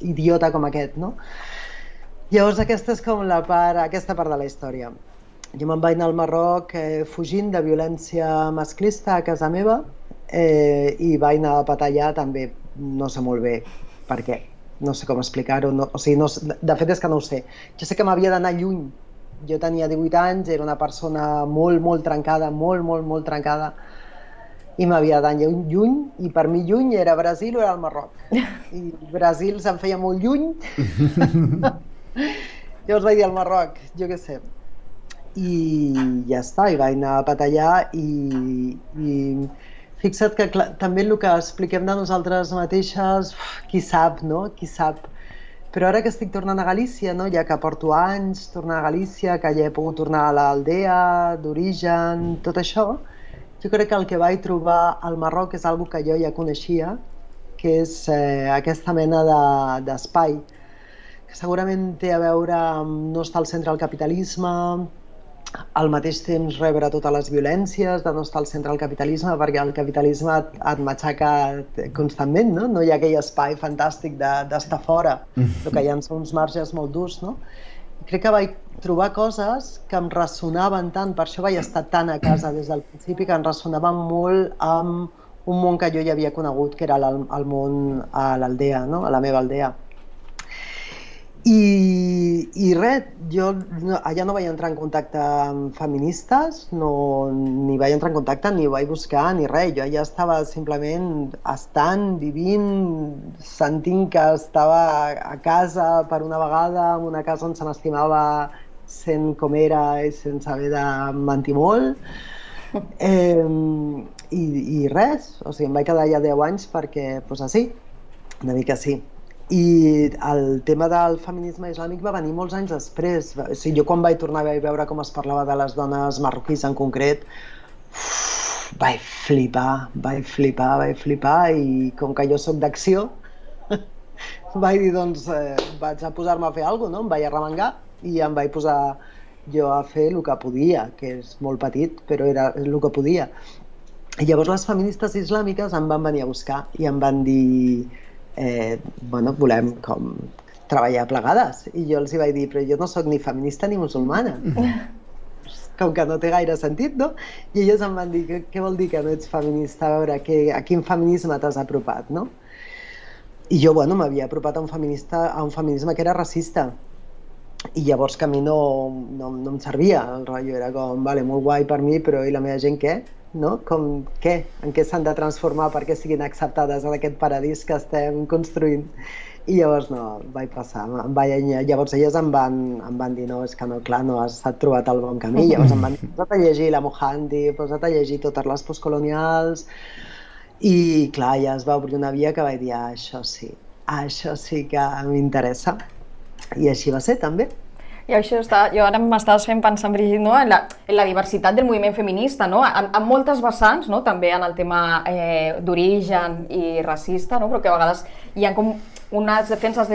idiota com aquest, no? Llavors aquesta és com aquesta part de la història. Jo me'n vaig anar al Marroc fugint de violència masclista a casa meva i vaig anar a petar allà també, no sé molt bé per què, no sé com explicar-ho, de fet és que no ho sé. Jo sé que m'havia d'anar lluny. Jo tenia 18 anys, era una persona molt trencada, molt trencada, i m'havia d'anar lluny, i per mi lluny era Brasil o era el Marroc. I Brasil se'm feia molt lluny. Llavors vaig dir al Marroc, jo què sé. I ja està, i vaig anar a patallar i fixa't que clar, també el que expliquem de nosaltres mateixes, qui sap, no? Qui sap. Però ara que estic tornant a Galícia, no? Ja que porto anys tornar a Galícia, que ja he pogut tornar a l'aldea d'origen, tot això, jo crec que el que vaig trobar al Marroc és algo que jo ja coneixia, que és aquesta mena d'espai, que segurament té a veure amb no estar al centre del capitalisme, al mateix temps rebre totes les violències de no estar al centre del capitalisme, perquè el capitalisme et matxaca constantment, no? No hi ha aquell espai fantàstic d'estar fora, el que hi ha són uns marges molt durs, no? I crec que vaig trobar coses que em ressonaven tant, per això vaig estar tan a casa des del principi, que em ressonaven molt amb un món que jo ja havia conegut, que era el món a l'aldea, no? A la meva aldea. I res, jo allà no vaig entrar en contacte amb feministes, ni vaig entrar en contacte, ni ho vaig buscar, ni res. Jo allà estava simplement estant, vivint, sentint que estava a casa per una vegada, en una casa on se m'estimava sent com era i sense haver de mentir molt. I res, o sigui, em vaig quedar allà 10 anys perquè, doncs així, una mica sí. I el tema del feminisme islàmic va venir molts anys després. O sigui, jo quan vaig tornar vaig veure com es parlava de les dones marroquís en concret, vaig flipar i com que jo sóc d'acció, vaig dir, doncs, vaig a posar-me a fer alguna cosa, no? Em vaig arremangar i em vaig posar jo a fer el que podia, que és molt petit, però era el que podia. I llavors les feministes islàmiques em van venir a buscar i em van dir volem com treballar plegades. I jo els hi vaig dir, però jo no sóc ni feminista ni musulmana. Com que no té gaire sentit, no? I elles em van dir, què vol dir que no ets feminista? A veure, a quin feminisme t'has apropat, no? I jo, m'havia apropat a un feminisme que era racista. I llavors que a mi no em servia, el rotllo era com, vale, molt guai per mi, però i la meva gent què? No? Com què? En què s'han de transformar perquè siguin acceptades en aquest paradís que estem construint? I llavors no, vaig passar. Llavors elles em van dir, no, és que no, clar, no has trobat el bon camí. Llavors em van dir, posa't a llegir la Mohandi, posa't a llegir totes les postcolonials. I clar, ja es va obrir una via que vaig dir, això sí que m'interessa. I així va ser, també. I això jo ara m'estaves fent pensar, Brigitte, no? en la diversitat del moviment feminista, no? En moltes vessants, no? També en el tema d'origen i racista, no? Però que a vegades hi ha com unes defenses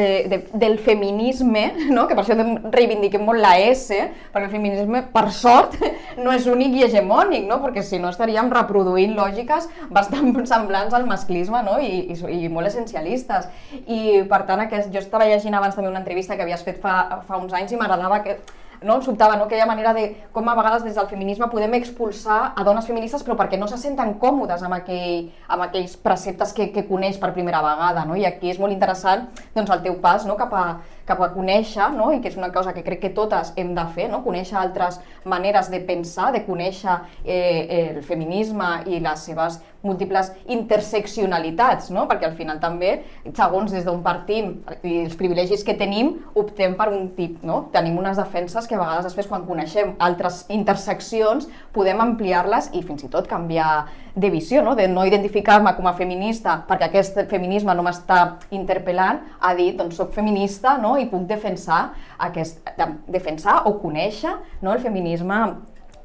del feminisme, no? Que per això reivindiquem molt la S, perquè el feminisme, per sort, no és únic i hegemònic, no? Perquè si no estaríem reproduint lògiques bastant semblants al masclisme, no? I molt essencialistes. I per tant, jo estava llegint abans també una entrevista que havies fet fa uns anys i m'agradava que no? Em sobtava, no? Aquella manera de com a vegades des del feminisme podem expulsar a dones feministes però perquè no se senten còmodes amb aquells preceptes que coneix per primera vegada, no? I aquí és molt interessant doncs, el teu pas, no? cap a conèixer, no? I que és una cosa que crec que totes hem de fer, no? Conèixer altres maneres de pensar, de conèixer el feminisme i les seves múltiples interseccionalitats, no? Perquè al final també, segons des d'on partim i els privilegis que tenim, optem per un tip, no? Tenim unes defenses que a vegades després quan coneixem altres interseccions podem ampliar-les i fins i tot canviar de visió, no? De no identificar-me com a feminista perquè aquest feminisme no m'està interpel·lant, a dir, doncs soc feminista, no? I puc defensar o conèixer, no? El feminisme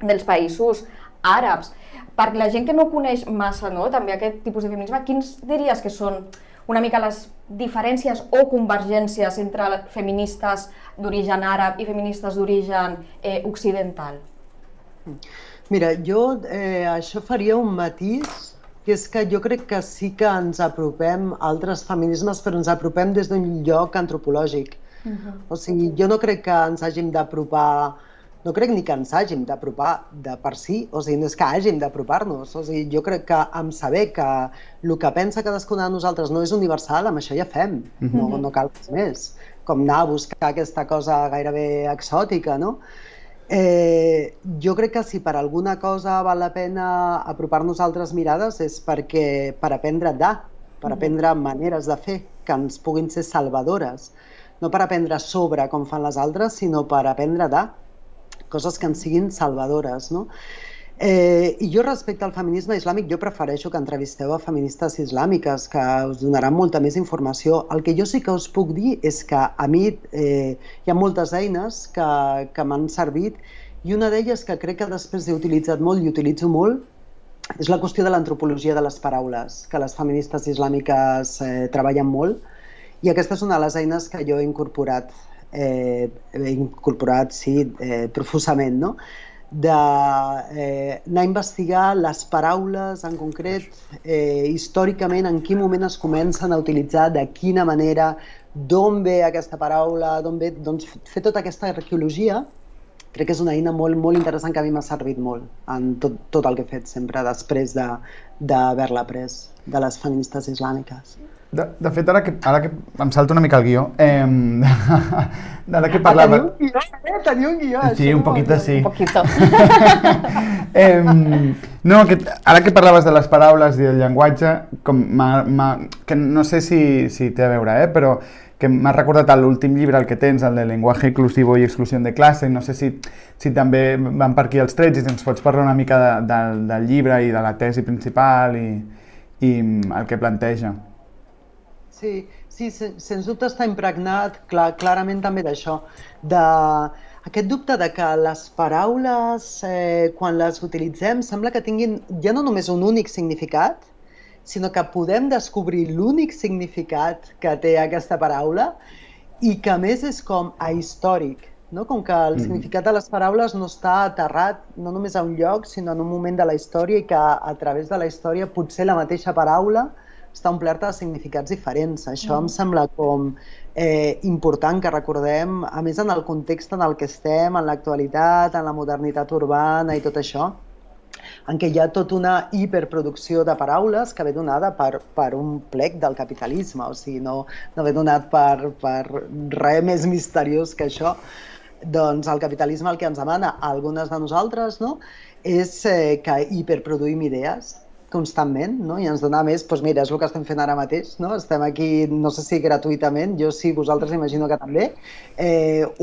dels països àrabs. Per la gent que no coneix massa, no? També aquest tipus de feminisme, quins diries que són una mica les diferències o convergències entre feministes d'origen àrab i feministes d'origen occidental? Mira, jo això faria un matís, que és que jo crec que sí que ens apropem a altres feminismes, però ens apropem des d'un lloc antropològic. O sigui, jo no crec que ens hàgim d'apropar, no crec ni que ens hàgim d'apropar de per si, o sigui, no és que hàgim d'apropar-nos, o sigui, jo crec que amb saber que el que pensa cadascuna de nosaltres no és universal, amb això ja fem, no cal res més, com anar a buscar aquesta cosa gairebé exòtica, no? Jo crec que si per alguna cosa val la pena apropar-nos a altres mirades és per aprendre per aprendre maneres de fer que ens puguin ser salvadores. No per aprendre sobre com fan les altres, sinó per aprendre coses que ens siguin salvadores, no? I jo respecte al feminisme islàmic, jo prefereixo que entrevisteu a feministes islàmiques, que us donaran molta més informació. El que jo sí que us puc dir és que a mi hi ha moltes eines que m'han servit i una d'elles que crec que després he utilitzat molt i utilitzo molt és la qüestió de l'antropologia de les paraules, que les feministes islàmiques treballen molt, i aquesta és una de les eines que jo he incorporat, profusament, no? D'anar a investigar les paraules en concret, històricament, en quin moment es comencen a utilitzar, de quina manera, d'on ve aquesta paraula, d'on ve, doncs fer tota aquesta arqueologia. Crec que és una eina molt, molt interessant que a mi m'ha servit molt en tot el que he fet sempre després d'haver-la après de les feministes islàmiques. De fet, ara que em salto una mica el guió, ara que parlava... Teniu un guió, Sí, un poquito sí. Un poquito. No, ara que parlaves de les paraules i del llenguatge, que no sé si té a veure, però que m'ha recordat l'últim llibre, el que tens, el de Lenguaje inclusivo y exclusión de clase, no sé si també van per aquí els trets i ens pots parlar una mica del llibre i de la tesi principal i el que planteja. Sí, sens dubte està impregnat clarament també d'això, d'aquest dubte de que les paraules, quan les utilitzem, sembla que tinguin ja no només un únic significat, sinó que podem descobrir l'únic significat que té aquesta paraula i que a més és com ahistòric, no? Com que el significat de les paraules no està aterrat no només a un lloc, sinó en un moment de la història i que a través de la història potser la mateixa paraula està omplerta de significats diferents. Això em sembla com important que recordem, a més en el context en el que estem, en l'actualitat, en la modernitat urbana i tot això, en què hi ha tota una hiperproducció de paraules que ve donada per un plec del capitalisme, o sigui, no ve donat per res més misteriós que això. Doncs el capitalisme el que ens demana a algunes de nosaltres, no?, és que hiperproduïm idees constantment, no? I ens dona més, doncs mira, és el que estem fent ara mateix, no? Estem aquí, no sé si gratuïtament, jo sí, vosaltres imagino que també,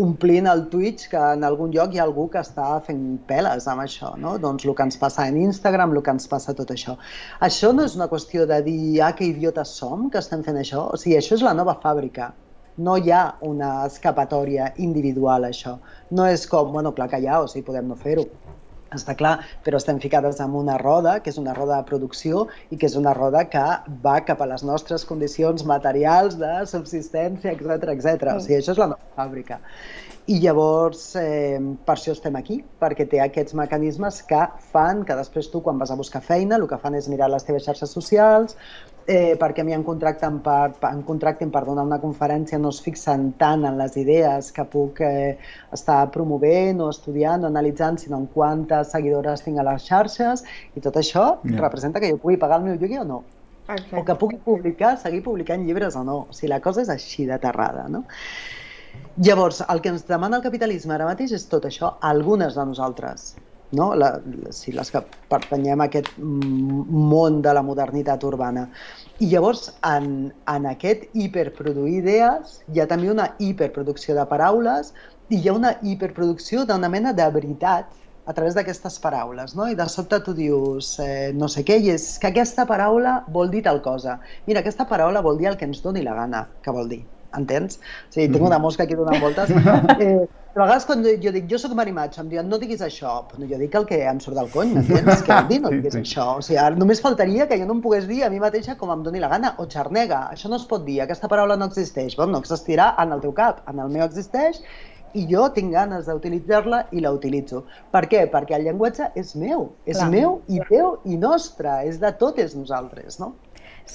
omplint el Twitch, que en algun lloc hi ha algú que està fent peles amb això, no? Doncs el que ens passa en Instagram, el que ens passa tot això. Això no és una qüestió de dir, que idiotes som, que estem fent això, o sigui, això és la nova fàbrica. No hi ha una escapatòria individual, això. No és com, bueno, clar que hi ha, o sigui, podem no fer-ho. Està clar, però estem ficades en una roda, que és una roda de producció i que és una roda que va cap a les nostres condicions materials de subsistència, etc. O sigui, això és la nova fàbrica. I llavors, per això estem aquí, perquè té aquests mecanismes que fan que després tu, quan vas a buscar feina, el que fan és mirar les teves xarxes socials, perquè a mi em contracten per donar una conferència, no es fixen tant en les idees que puc estar promovent o estudiant o analitzant, sinó en quantes seguidores tinc a les xarxes, i tot això representa que jo pugui pagar el meu lloguer o no. O que pugui seguir publicant llibres o no. O sigui, la cosa és així d'aterrada, no? Llavors, el que ens demana el capitalisme ara mateix és tot això, algunes de nosaltres, no? Les que pertanyem a aquest món de la modernitat urbana. I llavors, en aquest hiperproduir idees, hi ha també una hiperproducció de paraules i hi ha una hiperproducció d'una mena de veritat a través d'aquestes paraules, no? I de sobte tu dius no sé què, i és que aquesta paraula vol dir tal cosa. Mira, aquesta paraula vol dir el que ens doni la gana que vol dir. Entens? O sigui, tinc una mosca aquí donant voltes. A vegades quan jo dic, jo soc marimatge, em diuen, no diguis això, però jo dic el que em surt del cony, m'entens? Què vol dir no diguis això? O sigui, només faltaria que jo no em pogués dir a mi mateixa com em doni la gana, o xarnega, això no es pot dir, aquesta paraula no existeix. Bueno, no existirà en el teu cap, en el meu existeix, i jo tinc ganes d'utilitzar-la i la utilitzo. Per què? Perquè el llenguatge és meu i teu i nostre, és de totes nosaltres, no?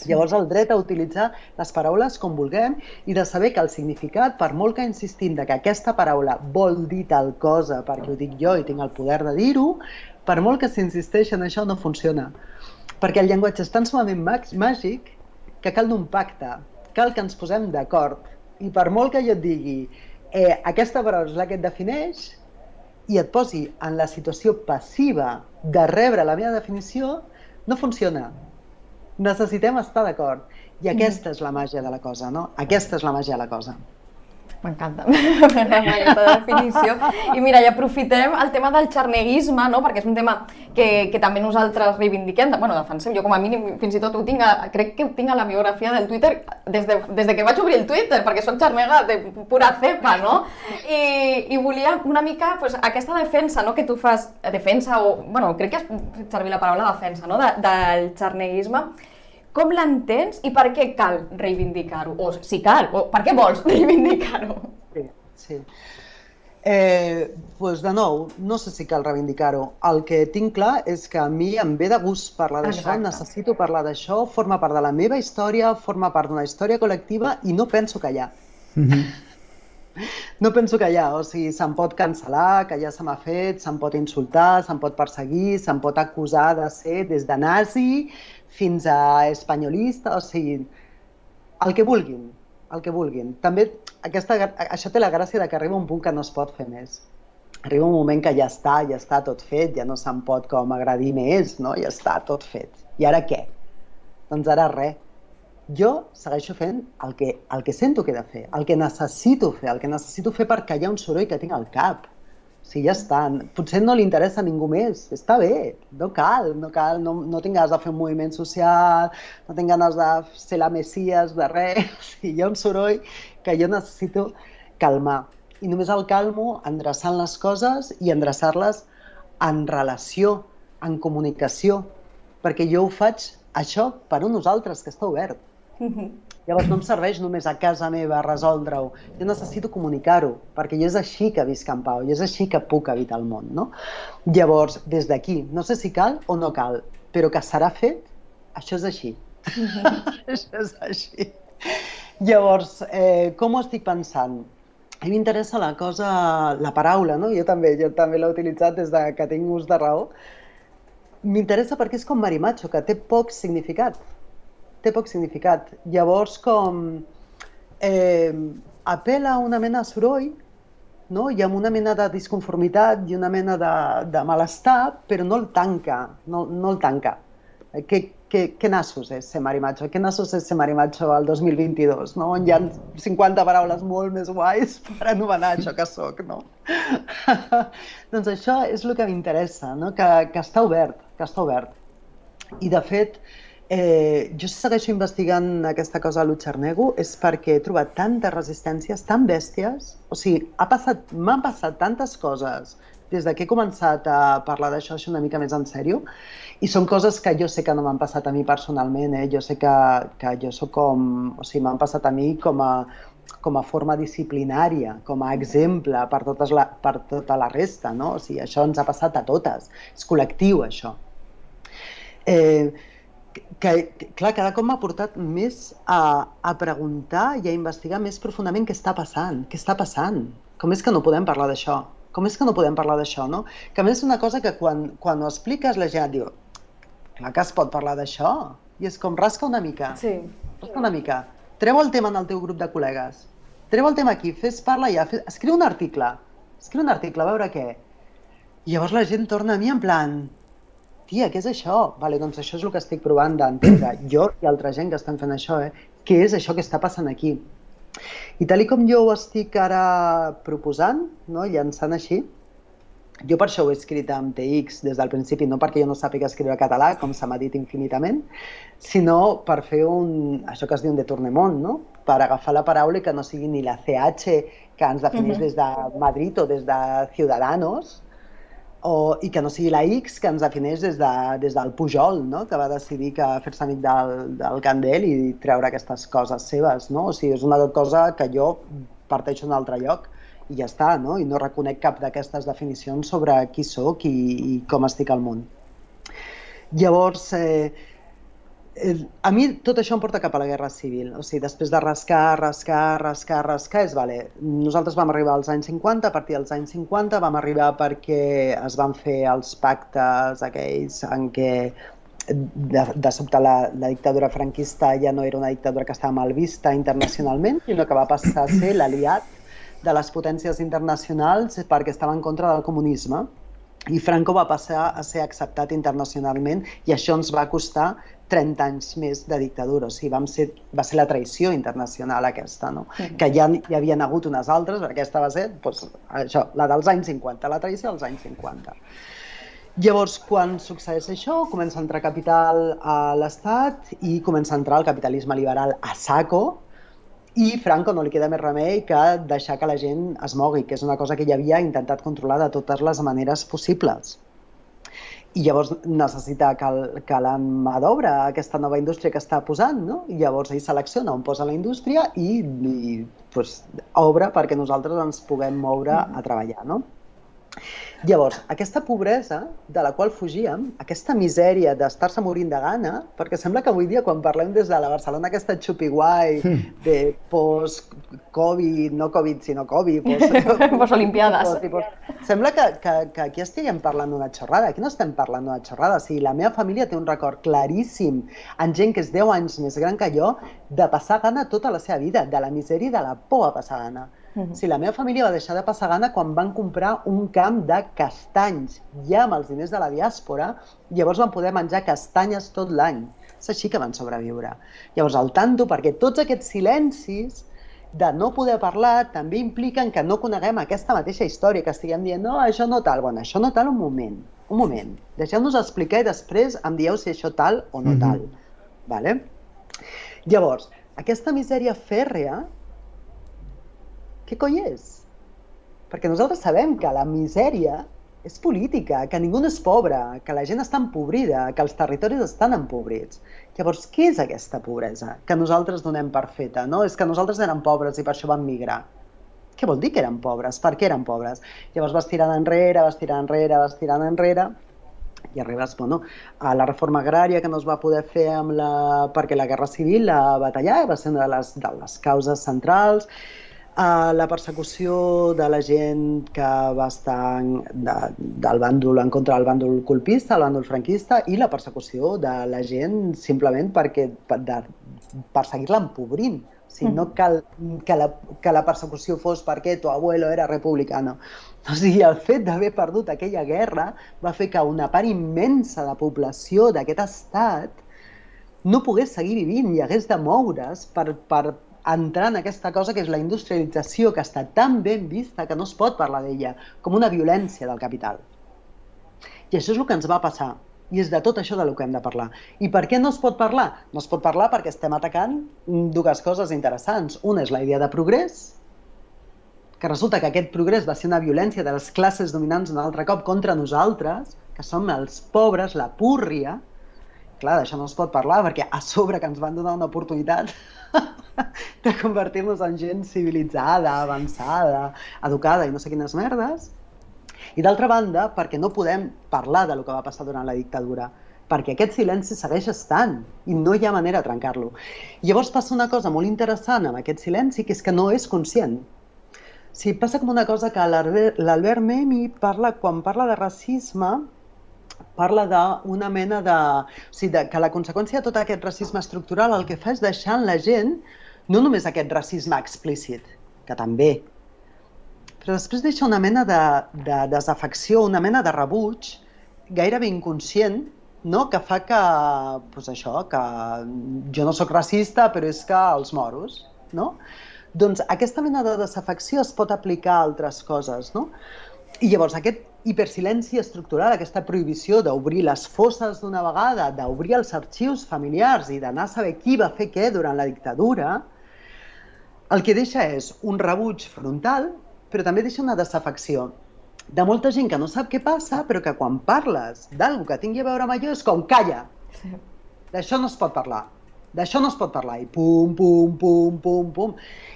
Llavors el dret a utilitzar les paraules com vulguem i de saber que el significat, per molt que insistim que aquesta paraula vol dir tal cosa perquè ho dic jo i tinc el poder de dir-ho, per molt que s'insisteix en això no funciona. Perquè el llenguatge és tan sumament màgic que cal un pacte, cal que ens posem d'acord. I per molt que jo et digui aquesta paraula és la que et defineix, i et posi en la situació passiva de rebre la meva definició, no funciona. Necessitem estar d'acord. I aquesta és la màgia de la cosa, no? Aquesta és la màgia de la cosa. M'encanta, m'agrada aquesta definició. I mira, ja aprofitem el tema del xarneguisme, no? Perquè és un tema que també nosaltres reivindiquem, defensem. Jo com a mínim fins i tot crec que ho tinc a la biografia del Twitter des que vaig obrir el Twitter, perquè soc xarnega de pura cepa, no? I volia una mica aquesta defensa que tu fas, crec que has fet servir la paraula defensa, no? Del xarneguisme. Com l'entens i per què cal reivindicar-ho? O si cal, o per què vols reivindicar-ho? Sí. De nou, no sé si cal reivindicar-ho. El que tinc clar és que a mi em ve de gust parlar d'això, necessito parlar d'això, forma part de la meva història, forma part d'una història col·lectiva i no penso callar. No penso callar, o sigui, se'm pot cancel·lar, que ja se m'ha fet, se'm pot insultar, se'm pot perseguir, se'm pot acusar de ser des de nazi fins a espanyolista, o sigui, el que vulguin, el que vulguin. També això té la gràcia de que arriba un punt que no es pot fer més. Arriba un moment que ja està tot fet, ja no se'n pot com agredir més, no? Ja està tot fet. I ara què? Doncs ara res. Jo segueixo fent el que sento que he de fer, el que necessito fer per callar un soroll que tinc al cap. O sigui, ja està. Potser no li interessa a ningú més. Està bé, no cal, no tinc ganes de fer un moviment social, no tinc ganes de ser la messies de res. O sigui, hi ha un soroll que jo necessito calmar. I només el calmo endreçant les coses i endreçar-les en relació, en comunicació, perquè jo ho faig això per a nosaltres, que està obert. Llavors no em serveix només a casa meva resoldre-ho, jo necessito comunicar-ho, perquè jo és així que visc en pau, jo és així que puc habitar el món, no? Llavors, des d'aquí, no sé si cal o no cal, però que serà fet, això és així. Això és així. Llavors, com ho estic pensant? A mi m'interessa la paraula, no? Jo també l'he utilitzat des que tinc ús de raó. M'interessa perquè és com marimacho, que té poc significat. Llavors, com apel·la a una mena de soroll, no? I amb una mena de disconformitat i una mena de malestar, però no el tanca. Què nassos és ser marimacho? Què nassos és ser marimacho al 2022, no? On hi ha 50 paraules molt més guais per anomenar això que soc, no? Doncs això és el que m'interessa, no? Que està obert, I de fet, jo segueixo investigant aquesta cosa de l'Utxarnego és perquè he trobat tantes resistències tan bèsties, o sigui, m'han passat tantes coses des que he començat a parlar d'això una mica més en sèrio, i són coses que jo sé que no m'han passat a mi personalment, jo sé que jo soc o sigui, m'han passat a mi com a forma disciplinària, com a exemple per tota la resta, no? O sigui, això ens ha passat a totes, és col·lectiu això. Clar, cada cop m'ha portat més a preguntar i a investigar més profundament què està passant, com és que no podem parlar d'això, no? Que a més és una cosa que quan ho expliques la gent et diu, clar que es pot parlar d'això, i és com rasca una mica, treu el tema en el teu grup de col·legues, treu el tema aquí, parla ja, escriu un article, a veure què, i llavors la gent torna a mi en plan, tia, què és això? Vale, doncs això és el que estic provant d'entendre. Jo i altra gent que estan fent això, què és això que està passant aquí? I tal com jo ho estic ara proposant, llançant així, jo per això ho he escrit amb TX des del principi, no perquè jo no sàpiga escriure català, com se m'ha dit infinitament, sinó per fer això que es diu un détournement, no? Per agafar la paraula i que no sigui ni la CH que ens defineix des de Madrid o des de Ciudadanos, i que no sigui la X que ens defineix des del Pujol, que va decidir fer-se amic del Candel i treure aquestes coses seves. O sigui, és una cosa que jo parteixo d'un altre lloc i ja està, i no reconec cap d'aquestes definicions sobre qui soc i com estic al món. Llavors, a mi tot això em porta cap a la guerra civil, o sigui, després de rascar, és, vale, nosaltres vam arribar als anys 50, a partir dels anys 50 vam arribar perquè es van fer els pactes aquells en què de sobte la dictadura franquista ja no era una dictadura que estava mal vista internacionalment, sinó que va passar a ser l'aliat de les potències internacionals perquè estava en contra del comunisme. I Franco va passar a ser acceptat internacionalment i això ens va costar 30 anys més de dictadura. O sigui, va ser la traïció internacional aquesta, no? Que ja hi havien hagut unes altres, però aquesta va ser això, la dels anys 50, la traïció dels anys 50. Llavors, quan succeeix això, comença a entrar capital a l'Estat i comença a entrar el capitalisme liberal a saco, i Franco no li queda més remei que deixar que la gent es mogui, que és una cosa que ell havia intentat controlar de totes les maneres possibles. I llavors necessita que la mà d'obra, aquesta nova indústria que està posant, no? I llavors ell selecciona on posa la indústria i obre perquè nosaltres ens puguem moure a treballar, no? Llavors, aquesta pobresa de la qual fugíem, aquesta misèria d'estar-se morint de gana, perquè sembla que avui dia quan parlem des de la Barcelona aquesta xupi-guai de post-Covid, no Covid sinó Covid, post-Olimpiades, sembla que aquí estiguem parlant d'una xorrada. Aquí no estem parlant d'una xorrada. O sigui, la meva família té un record claríssim en gent que és 10 anys més gran que jo de passar gana tota la seva vida, de la misèria i de la por a passar gana. Si la meva família va deixar de passar gana quan van comprar un camp de castanys, ja amb els diners de la diàspora, llavors van poder menjar castanyes tot l'any. És així que van sobreviure. Llavors, al tanto, perquè tots aquests silencis de no poder parlar també impliquen que no coneguem aquesta mateixa història, que estiguem dient, no, això no tal. Bueno, això no tal, un moment. Deixeu-nos explicar i després em dieu si això tal o no tal. Vale? Llavors, aquesta misèria fèrrea, què coi és? Perquè nosaltres sabem que la misèria és política, que ningú no és pobre, que la gent està empobrida, que els territoris estan empobrits. Llavors, què és aquesta pobresa que nosaltres donem per feta? No? És que nosaltres érem pobres i per això vam migrar. Què vol dir que eren pobres? Per què eren pobres? Llavors vas tirant enrere, i arribes a la reforma agrària que no es va poder fer perquè la Guerra Civil la va tallar, va ser una de les causes centrals. La persecució de la gent que va estar del bàndol en contra del bàndol colpista, el bàndol franquista, i la persecució de la gent simplement per seguir-la empobrint. O sigui, no cal que la persecució fos perquè tu abuelo era republicano. O sigui, el fet d'haver perdut aquella guerra va fer que una part immensa de població d'aquest estat no pogués seguir vivint i hagués de moure's per entrar en aquesta cosa que és la industrialització, que està tan ben vista que no es pot parlar d'ella, com una violència del capital. I això és el que ens va passar, i és de tot això del que hem de parlar. I per què no es pot parlar? No es pot parlar perquè estem atacant dues coses interessants. Una és la idea de progrés, que resulta que aquest progrés va ser una violència de les classes dominants un altre cop contra nosaltres, que som els pobres, la púrria. Clar, d'això no es pot parlar perquè a sobre que ens van donar una oportunitat de convertir-nos en gent civilitzada, avançada, educada i no sé quines merdes. I d'altra banda, perquè no podem parlar del que va passar durant la dictadura, perquè aquest silenci segueix estant i no hi ha manera de trencar-lo. Llavors passa una cosa molt interessant amb aquest silenci, que és que no és conscient. Sí, passa com una cosa que l'Albert Memmi quan parla de racisme, parla d'una mena de... O sigui, que la conseqüència de tot aquest racisme estructural el que fa és deixar en la gent no només aquest racisme explícit, que també, però després deixa una mena de desafecció, una mena de rebuig gairebé inconscient, que fa que, que jo no sóc racista, però és que els moros, no? Doncs aquesta mena de desafecció es pot aplicar a altres coses, no? I llavors aquest hipersilenci estructural, aquesta prohibició d'obrir les fosses d'una vegada, d'obrir els arxius familiars i d'anar a saber qui va fer què durant la dictadura, el que deixa és un rebuig frontal, però també deixa una desafecció de molta gent que no sap què passa, però que quan parles d'algú que tingui a veure amb allò és com, calla, d'això no es pot parlar. D'això no es pot parlar, i pum, pum, pum, pum, pum.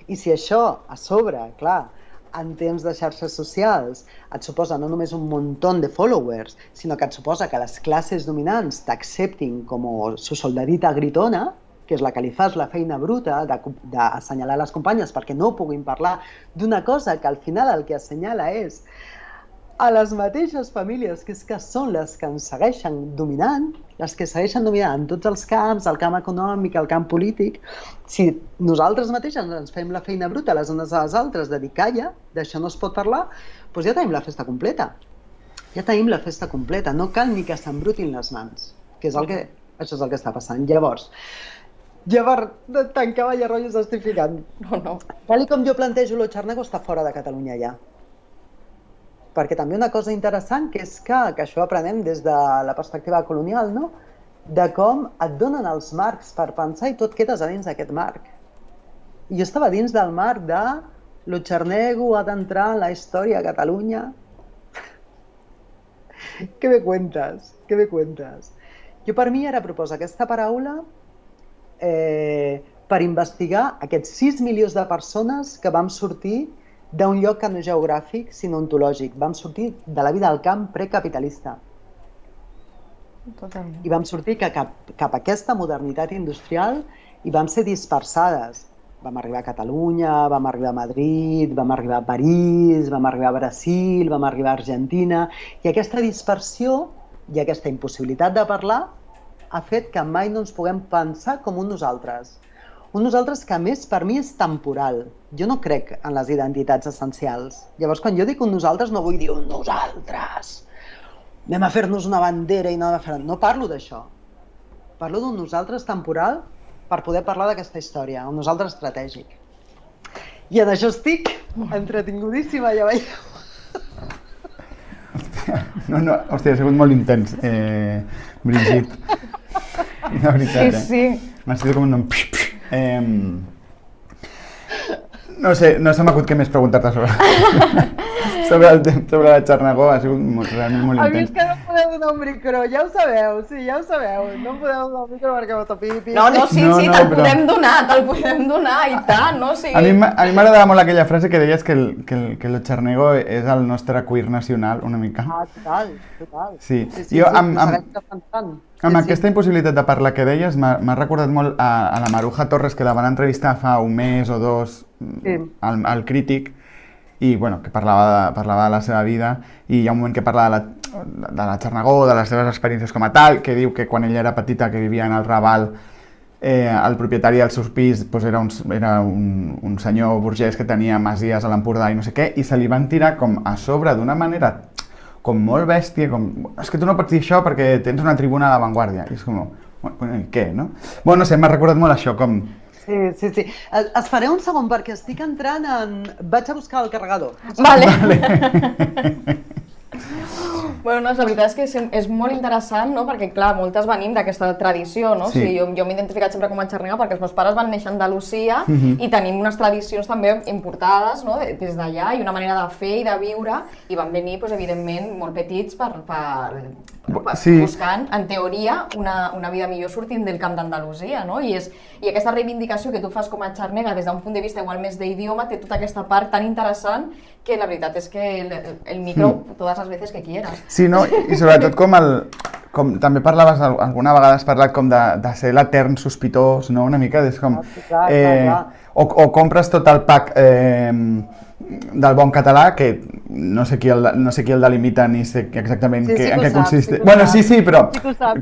I si això, a sobre, clar, en temps de xarxes socials, et suposa no només un muntó de followers, sinó que et suposa que les classes dominants t'acceptin com su soldadita gritona, que és la que li fas la feina bruta d'assenyalar les companyes perquè no puguin parlar d'una cosa que al final el que assenyala és a les mateixes famílies, que és que són les que ens segueixen dominant, les que segueixen dominant en tots els camps, el camp econòmic, el camp polític. Si nosaltres mateixes ens fem la feina bruta les unes a les altres de dir calla, d'això no es pot parlar, doncs ja tenim la festa completa. Ja tenim la festa completa, no cal ni que s'embrutin les mans, que és això és el que està passant. Llavors, ja per tancar Valla rotllos estic ficant. No. Tal com jo plantejo, lo Xarnego està fora de Catalunya ja. Perquè també una cosa interessant que és que això aprenem des de la perspectiva colonial, no? De com et donen els marcs per pensar i tot quedes a dins d'aquest marc. I jo estava dins del marc de lo Xarnego ha d'entrar en la història a Catalunya. Què me cuentes? Què me cuentes? Jo per mi ara proposo aquesta paraula per investigar aquests 6 milions de persones que vam sortir d'un lloc que no geogràfic, sinó ontològic. Vam sortir de la vida del camp precapitalista. Totalment. I vam sortir cap a aquesta modernitat industrial i vam ser dispersades. Vam arribar a Catalunya, vam arribar a Madrid, vam arribar a París, vam arribar a Brasil, vam arribar a Argentina, i aquesta dispersió i aquesta impossibilitat de parlar ha fet que mai no ens puguem pensar com un nosaltres. Un nosaltres que, a més, per mi és temporal. Jo no crec en les identitats essencials. Llavors, quan jo dic un nosaltres, no vull dir un nosaltres. Anem a fer-nos una bandera i no parlo d'això. Parlo d'un nosaltres temporal per poder parlar d'aquesta història, un nosaltres estratègic. I en això estic entretingudíssima, ja veieu. Hòstia, ha sigut molt intens, Brigitte. De veritat, Sí. M'estic com un... No sé, no se m'acut què més preguntar-te sobre la Xarnego, ha sigut realment molt A mi és intens. que no em podeu donar un micro, ja ho sabeu, sí, ja ho sabeu. No em podeu donar un micro perquè m'atopipi. No, sí, te'l però- podem donar, i tant, no? O sigui... A mi m'agradava molt aquella frase que deies que el Xarnego és el nostre queer nacional, una mica. Ah, total. Sí. Sí, Jo, segueix defensant. Amb aquesta impossibilitat de parlar que deies, m'ha recordat molt a la Maruja Torres, que la van entrevistar fa un mes o dos al Crític, i bueno, que parlava de la seva vida, i hi ha un moment que parla de la Xarnego, de les seves experiències com a tal, que diu que quan ella era petita, que vivia en el Raval, el propietari del seu pis era un senyor burgès que tenia masies a l'Empordà i no sé què, i se li van tirar com a sobre d'una manera com molt bèstia, com, és que tu no pots dir això perquè tens una tribuna a l'avantguàrdia. I és com, bueno, i què, no? Bueno, no sé, m'ha recordat molt això, com... Sí. Es faré un segon perquè estic entrant en... Vaig a buscar el carregador. Vale. Bueno, no, la veritat és que és molt interessant, no? Perquè, clar, moltes venim d'aquesta tradició, no? Sí. O sigui, jo m'he identificat sempre com a xarnega perquè els meus pares van néixer a Andalusia i tenim unes tradicions també importades, no? Des d'allà, i una manera de fer i de viure, i van venir, doncs, evidentment, molt petits buscant, en teoria, una vida millor sortint del camp d'Andalusia, no? I aquesta reivindicació que tu fas com a xarnega des d'un punt de vista igual més d'idioma té tota aquesta part tan interessant que la veritat és que el micro totes les veces que quieras. Sí, no? I sobretot com també parlaves, alguna vegada has parlat com de ser l'etern sospitós, no? Una mica, és com... Clar. O compres tot el pack del bon català, que no sé qui el delimita ni sé exactament en què consisteix. Bueno, sí, però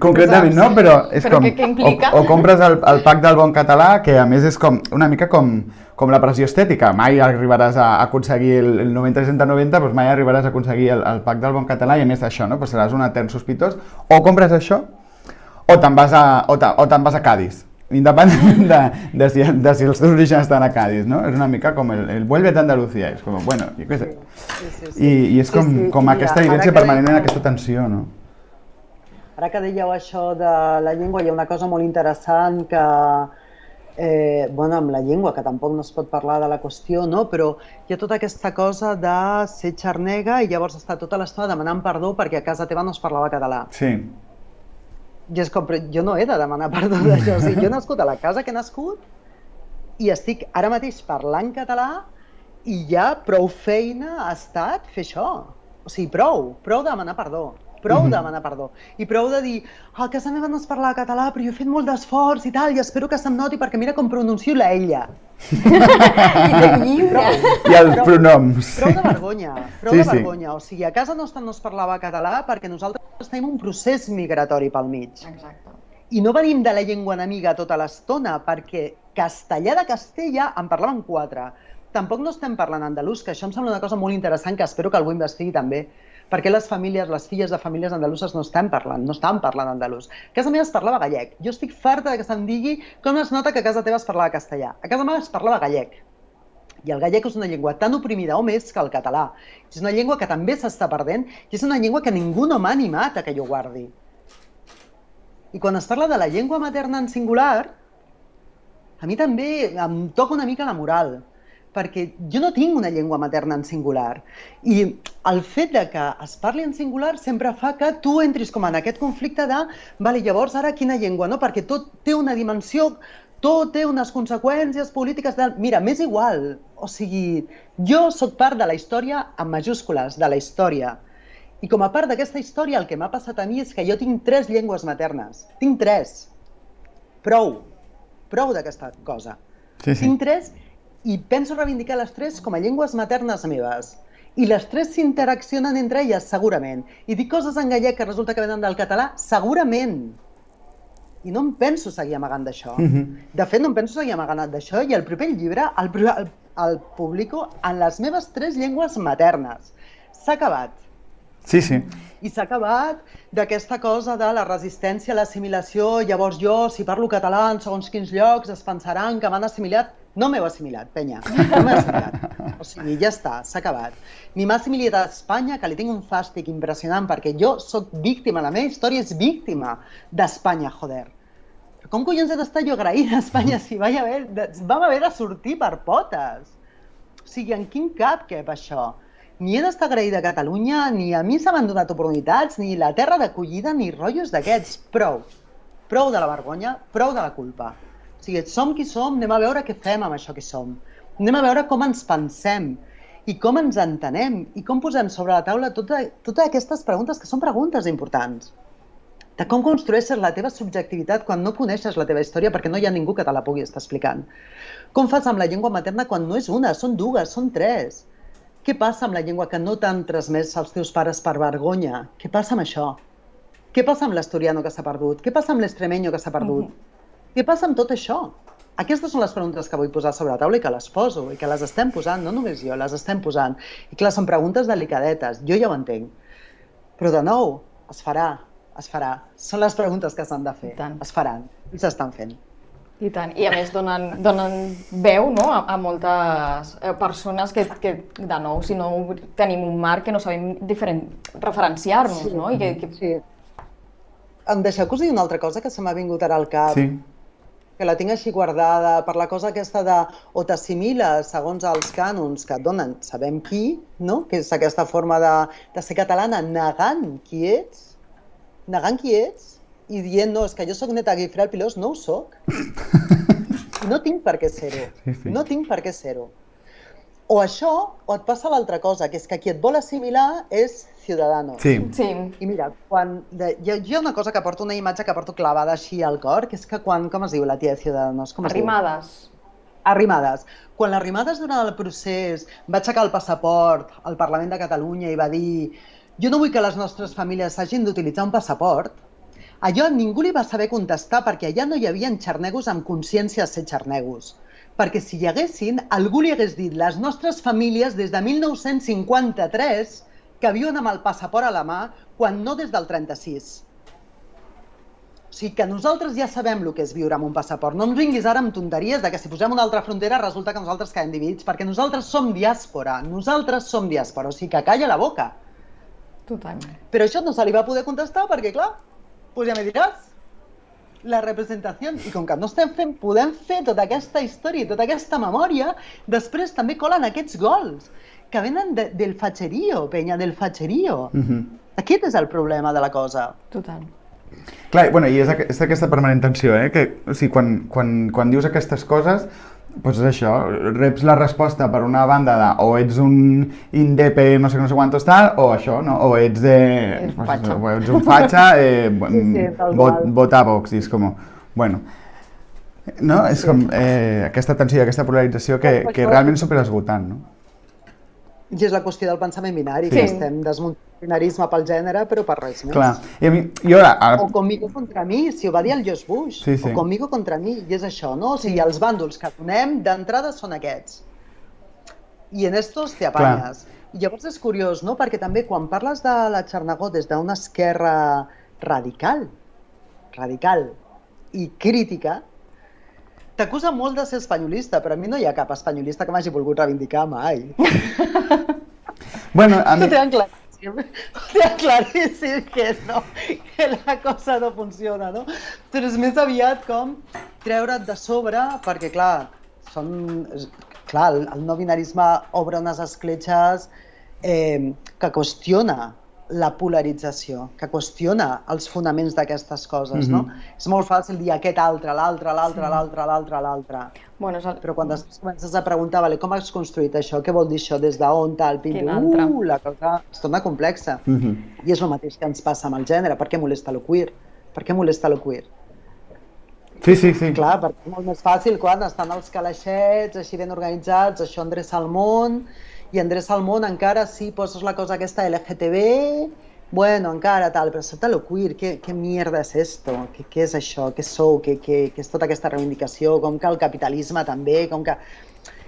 concretament no, però és com... Què implica? O compres el pack del bon català, que a més és com una mica com la pressió estètica. Mai arribaràs a aconseguir el 90-60-90, doncs mai arribaràs a aconseguir el pack del bon català, i a més d'això, no? Pues seràs un etern sospitós. O compres això, o te'n vas a Cádiz. Independentment de si els teus orígens estan a Cádiz, no? És una mica com el vuelve a Andalucía, és com, bueno, jo què sé. I és com aquesta evidència permanent en aquesta tensió, no? Ara que dèieu això de la llengua, hi ha una cosa molt interessant que, amb la llengua, que tampoc no es pot parlar de la qüestió, no? Però hi ha tota aquesta cosa de ser xarnega i llavors estar tota l'estona demanant perdó perquè a casa teva no es parlava català. Sí. I és com, jo no he de demanar perdó d'això. O sigui, jo he nascut a la casa que he nascut i estic ara mateix parlant català i ja prou feina ha estat fer això. O sigui, prou demanar perdó. Prou demanar perdó. I prou de dir, a casa meva no es parlava català, però jo he fet molt d'esforç i tal, i espero que se'm noti perquè mira com pronuncio la ella. I els pronoms. Prou de vergonya, prou de vergonya. O sigui, a casa nostra no es parlava català perquè nosaltres tenim un procés migratori pel mig. Exacte. I no venim de la llengua enemiga tota l'estona, perquè castellà de Castella en parlaven 4. Tampoc no estem parlant andalús, que això em sembla una cosa molt interessant que espero que algú investigui també, perquè les famílies, les filles de famílies andaluses no estan parlant andalús. A casa meva es parlava gallec. Jo estic farta que se'm digui com es nota que a casa teva es parlava castellà. A casa meva es parlava gallec. I el gallec és una llengua tan oprimida o més que el català. És una llengua que també s'està perdent i és una llengua que ningú no m'ha animat a que jo guardi. I quan es parla de la llengua materna en singular, a mi també em toca una mica la moral, perquè jo no tinc una llengua materna en singular. I el fet de que es parli en singular sempre fa que tu entris com en aquest conflicte de vale, llavors ara quina llengua, no? Perquè tot té una dimensió, tot té unes conseqüències polítiques de... Mira, m'és igual. O sigui, jo sóc part de la història amb majúscules, de la història. I com a part d'aquesta història, el que m'ha passat a mi és que jo tinc 3 llengües maternes. Tinc 3. Prou. Prou d'aquesta cosa. Tinc 3 i penso reivindicar les 3 com a llengües maternes meves. I les 3 s'interaccionen entre elles, segurament. I dic coses en gallec que resulta que venen del català, segurament. I no em penso seguir amagant d'això. De fet, no em penso seguir amagant d'això i el proper llibre el publico en les meves 3 llengües maternes. S'ha acabat. Sí, sí. I s'ha acabat d'aquesta cosa de la resistència a l'assimilació. Llavors jo, si parlo català en segons quins llocs, es pensaran que m'han assimilat. No m'heu assimilat, penya. No m'heu assimilat. O sigui, ja està, s'ha acabat. Ni m'ha assimilat a Espanya, que li tinc un fàstic impressionant, perquè jo sóc víctima, la meva història és víctima d'Espanya, joder. Com collons he d'estar jo agraïda a Espanya si vam haver de sortir per potes? O sigui, en quin cap cap això? Ni he d'estar agraïda a Catalunya, ni a mi s'han donat oportunitats, ni la terra d'acollida, ni rotllos d'aquests. Prou. Prou de la vergonya, prou de la culpa. O sigui, som qui som, anem a veure què fem amb això que som. Anem a veure com ens pensem i com ens entenem i com posem sobre la taula totes aquestes preguntes que són preguntes importants. De com construeixes la teva subjectivitat quan no coneixes la teva història perquè no hi ha ningú que te la pugui estar explicant. Com fas amb la llengua materna quan no és una, són 2, són 3? Què passa amb la llengua que no t'han transmès els teus pares per vergonya? Què passa amb això? Què passa amb l'asturiano que s'ha perdut? Què passa amb l'extremenyo que s'ha perdut? Què passa amb tot això? Aquestes són les preguntes que vull posar sobre la taula i que les poso, i que les estem posant, no només jo, les estem posant. I clar, són preguntes delicadetes, jo ja ho entenc. Però de nou, es farà. Són les preguntes que s'han de fer. Es faran i s'estan fent. I tant. I a més donen veu, no, a moltes persones que, de nou, si no tenim un marc que no sabem referenciar-nos, no? Sí. Em deixeu que us digui una altra cosa que se m'ha vingut ara al cap, que la tinc així guardada, per la cosa aquesta de o t'assimiles segons els cànons que et donen sabem qui, no? Que és aquesta forma de ser catalana negant qui ets, i dient, no, és que jo soc neta Guifré al Pilós, no ho soc. No tinc per què ser-ho. No tinc per què ser-ho. O això, o et passa l'altra cosa, que és que qui et vol assimilar és Ciudadanos. Sí. I mira, hi ha una cosa que porto, una imatge que porto clavada així al cor, que és que quan, com es diu la tia de Ciudadanos? Arrimadas. Quan l'Arrimadas durant el procés va aixecar el passaport al Parlament de Catalunya i va dir jo no vull que les nostres famílies hagin d'utilitzar un passaport, allò ningú li va saber contestar perquè allà no hi havia xarnegos amb consciència de ser xarnegos. Perquè si hi haguessin, algú li hagués dit les nostres famílies des de 1953 que viuen amb el passaport a la mà, quan no des del 36. O sigui que nosaltres ja sabem el que és viure amb un passaport. No ens vinguis ara amb tonteries de que si posem una altra frontera resulta que nosaltres quedem dividits, perquè nosaltres som diàspora, o sigui que calla la boca. Totalment. Però això no se li va poder contestar perquè, clar, doncs ja me diràs, la representació, i com que no estem fent, podem fer tota aquesta història i tota aquesta memòria, després també colen aquests gols que venen del fatxerío, penya, del fatxerío. Aquest és el problema de la cosa. Total. Clar, bueno, i és aquesta permanent tensió, que o sigui, quan dius aquestes coses, Doncs és això, reps la resposta per una banda de o ets un indepe no sé quantos tal, o això, no? O ets un fatxa, vota a Vox, i és com, bueno, no? És com aquesta tensió, aquesta polarització que realment és superesgotant, no? I és la qüestió del pensament binari, que estem desmuntant el binarisme pel gènere, però per res més. Clar, i a mi, jo ara... O conmigo contra mi, si ho va dir el George Bush, o conmigo contra mi, i és això, no? O sigui, els bàndols que donem d'entrada són aquests. I en estos te apanyes. I llavors és curiós, no? Perquè també quan parles de la Charnagó des d'una esquerra radical i crítica, t'acusa molt de ser espanyolista, però a mi no hi ha cap espanyolista que m'hagi volgut reivindicar mai. Bueno, a mi... Ho tenen claríssim que no, que la cosa no funciona, no? Però és més aviat com treure't de sobre, perquè clar, el no binarisme obre unes escletxes que qüestiona la polarització, que qüestiona els fonaments d'aquestes coses, no? És molt fàcil dir aquest altre, l'altre. Però quan després comences a preguntar, com has construït això, què vol dir això, des d'on, tal, pim-pim, la cosa es torna complexa. I és el mateix que ens passa amb el gènere. Per què molesta lo queer? Sí. Clar, perquè és molt més fàcil quan estan els calaixets, així ben organitzats, això endreça el món, i endreça el món encara si poses la cosa aquesta LGTB, bueno, encara tal, però salta lo queer, què mierda és esto? Què és això? Què sou? Què és tota aquesta reivindicació? Com que el capitalisme també, com que...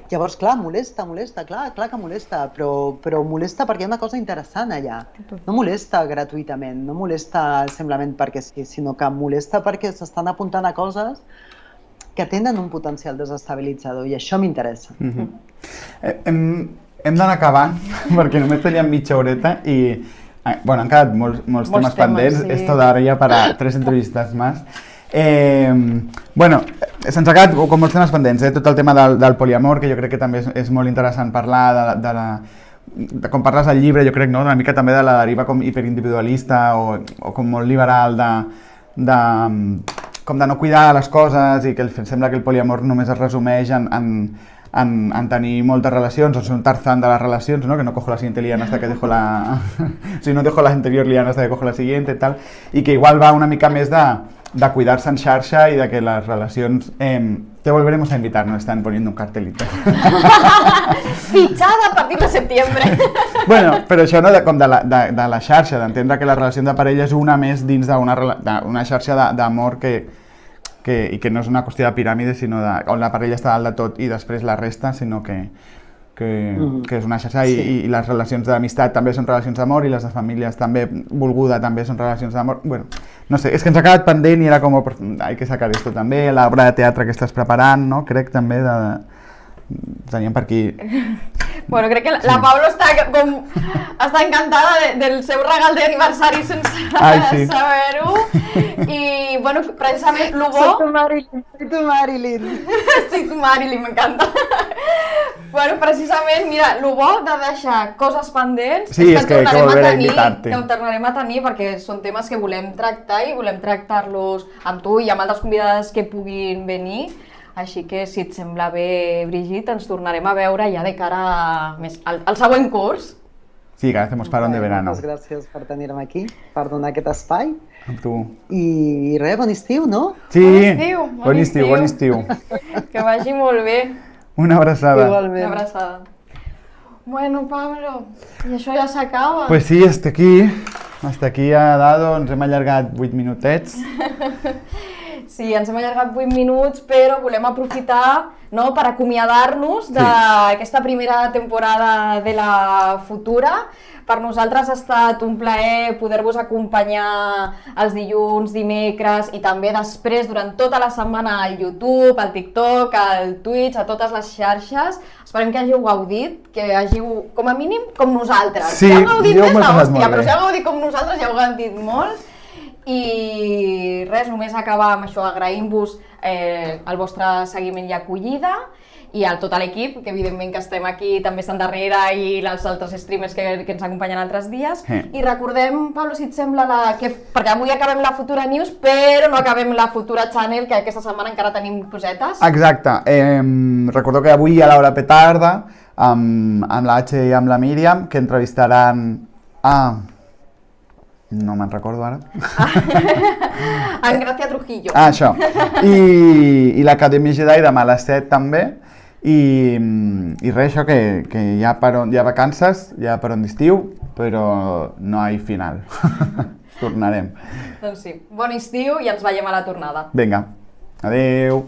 Llavors, clar, molesta, clar que molesta, però molesta perquè hi ha una cosa interessant allà. No molesta gratuïtament, no molesta simplement perquè sí, sinó que molesta perquè s'estan apuntant a coses que tenen un potencial desestabilitzador i això m'interessa. Hem d'anar acabant, perquè només teníem mitja horeta i han quedat molts temes pendents. Esto daría para 3 entrevistas más. Se'ns ha quedat com molts temes pendents, tot el tema del poliamor, que jo crec que també és molt interessant parlar, de com parles al llibre, jo crec, una mica també de la deriva com hiperindividualista o com molt liberal com de no cuidar les coses i que sembla que el poliamor només es resumeix en tenir moltes relacions, o ser un Tarzán de las relacions, ¿no? Que no cojo la siguiente liana hasta que dejo la... si no dejo la anterior liana hasta que cojo la siguiente, tal, i que igual va una mica més de cuidar-se en xarxa i de que les relacions... te volveremos a invitar, no están poniendo un cartelito. Fichada a partir de septiembre. Bueno, però això no com de la xarxa, d'entendre que la relació de parella és una més dins d'una xarxa d'amor i que no és una qüestió de piràmide, sinó on la parella està dalt de tot i després la resta, sinó que és una xarxa i les relacions d'amistat també són relacions d'amor i les de famílies també, volguda, també són relacions d'amor. Bueno, no sé, és que ens ha quedat pendent i era com, hay que sacar esto també, l'obra de teatre que estàs preparant, no? Crec també teníem per aquí... Bueno, crec que la Pablo està encantada del seu regal d'aniversari sense saber-ho. I, bueno, precisament, lo bo... Soy tu Marilyn. Soy tu Marilyn, m'encanta. Bueno, precisament, mira, lo bo de deixar coses pendents és que volveré a invitar-te. Que ho tornarem a tenir perquè són temes que volem tractar i volem tractar-los amb tu i amb altres convidades que puguin venir. Així que, si et sembla bé, Brigitte, ens tornarem a veure ja de cara al següent curs. Sí, que hacemos parón de verano. Moltes gràcies per tenir-me aquí, per donar aquest espai. Amb tu. I res, bon estiu, no? Sí, bon estiu. Que vagi molt bé. Una abraçada. Igualment. Una abraçada. Bueno, Pablo, i això ja s'acaba. Pues sí, hasta aquí ha dado, ens hem allargat 8 minutets. Sí, ens hem allargat 8 minuts, però volem aprofitar per acomiadar-nos d'aquesta primera temporada de la Futura. Per nosaltres ha estat un plaer poder-vos acompanyar els dilluns, dimecres i també després, durant tota la setmana, al YouTube, al TikTok, al Twitch, a totes les xarxes. Esperem que hàgiu gaudit, que hàgiu, com a mínim, com nosaltres. Sí, ja heu gaudit jo més m'ho he passat l'hòstia, molt però bé. si heu gaudit com nosaltres, ja heu gaudit molt. I res, només acabar amb això, agraïm-vos el vostre seguiment i acollida, i a tot l'equip, que evidentment que estem aquí, també estan darrere, i els altres streamers que ens acompanyen altres dies. I recordem, Pablo, si et sembla, perquè avui acabem la Futura News, però no acabem la Futura Channel, que aquesta setmana encara tenim cosetes. Exacte. Recordeu que avui a l'hora petarda, amb la H i amb la Míriam, que entrevistaran a... No me'n recordo ara. En Gràcia Trujillo. Això. I l'Acadèmia Jedi demà a les 7 també. I res, això, que hi ha vacances, hi ha peron d'estiu, però no hi ha final. Tornarem. Doncs sí, bon estiu i ens veiem a la tornada. Vinga, adeu.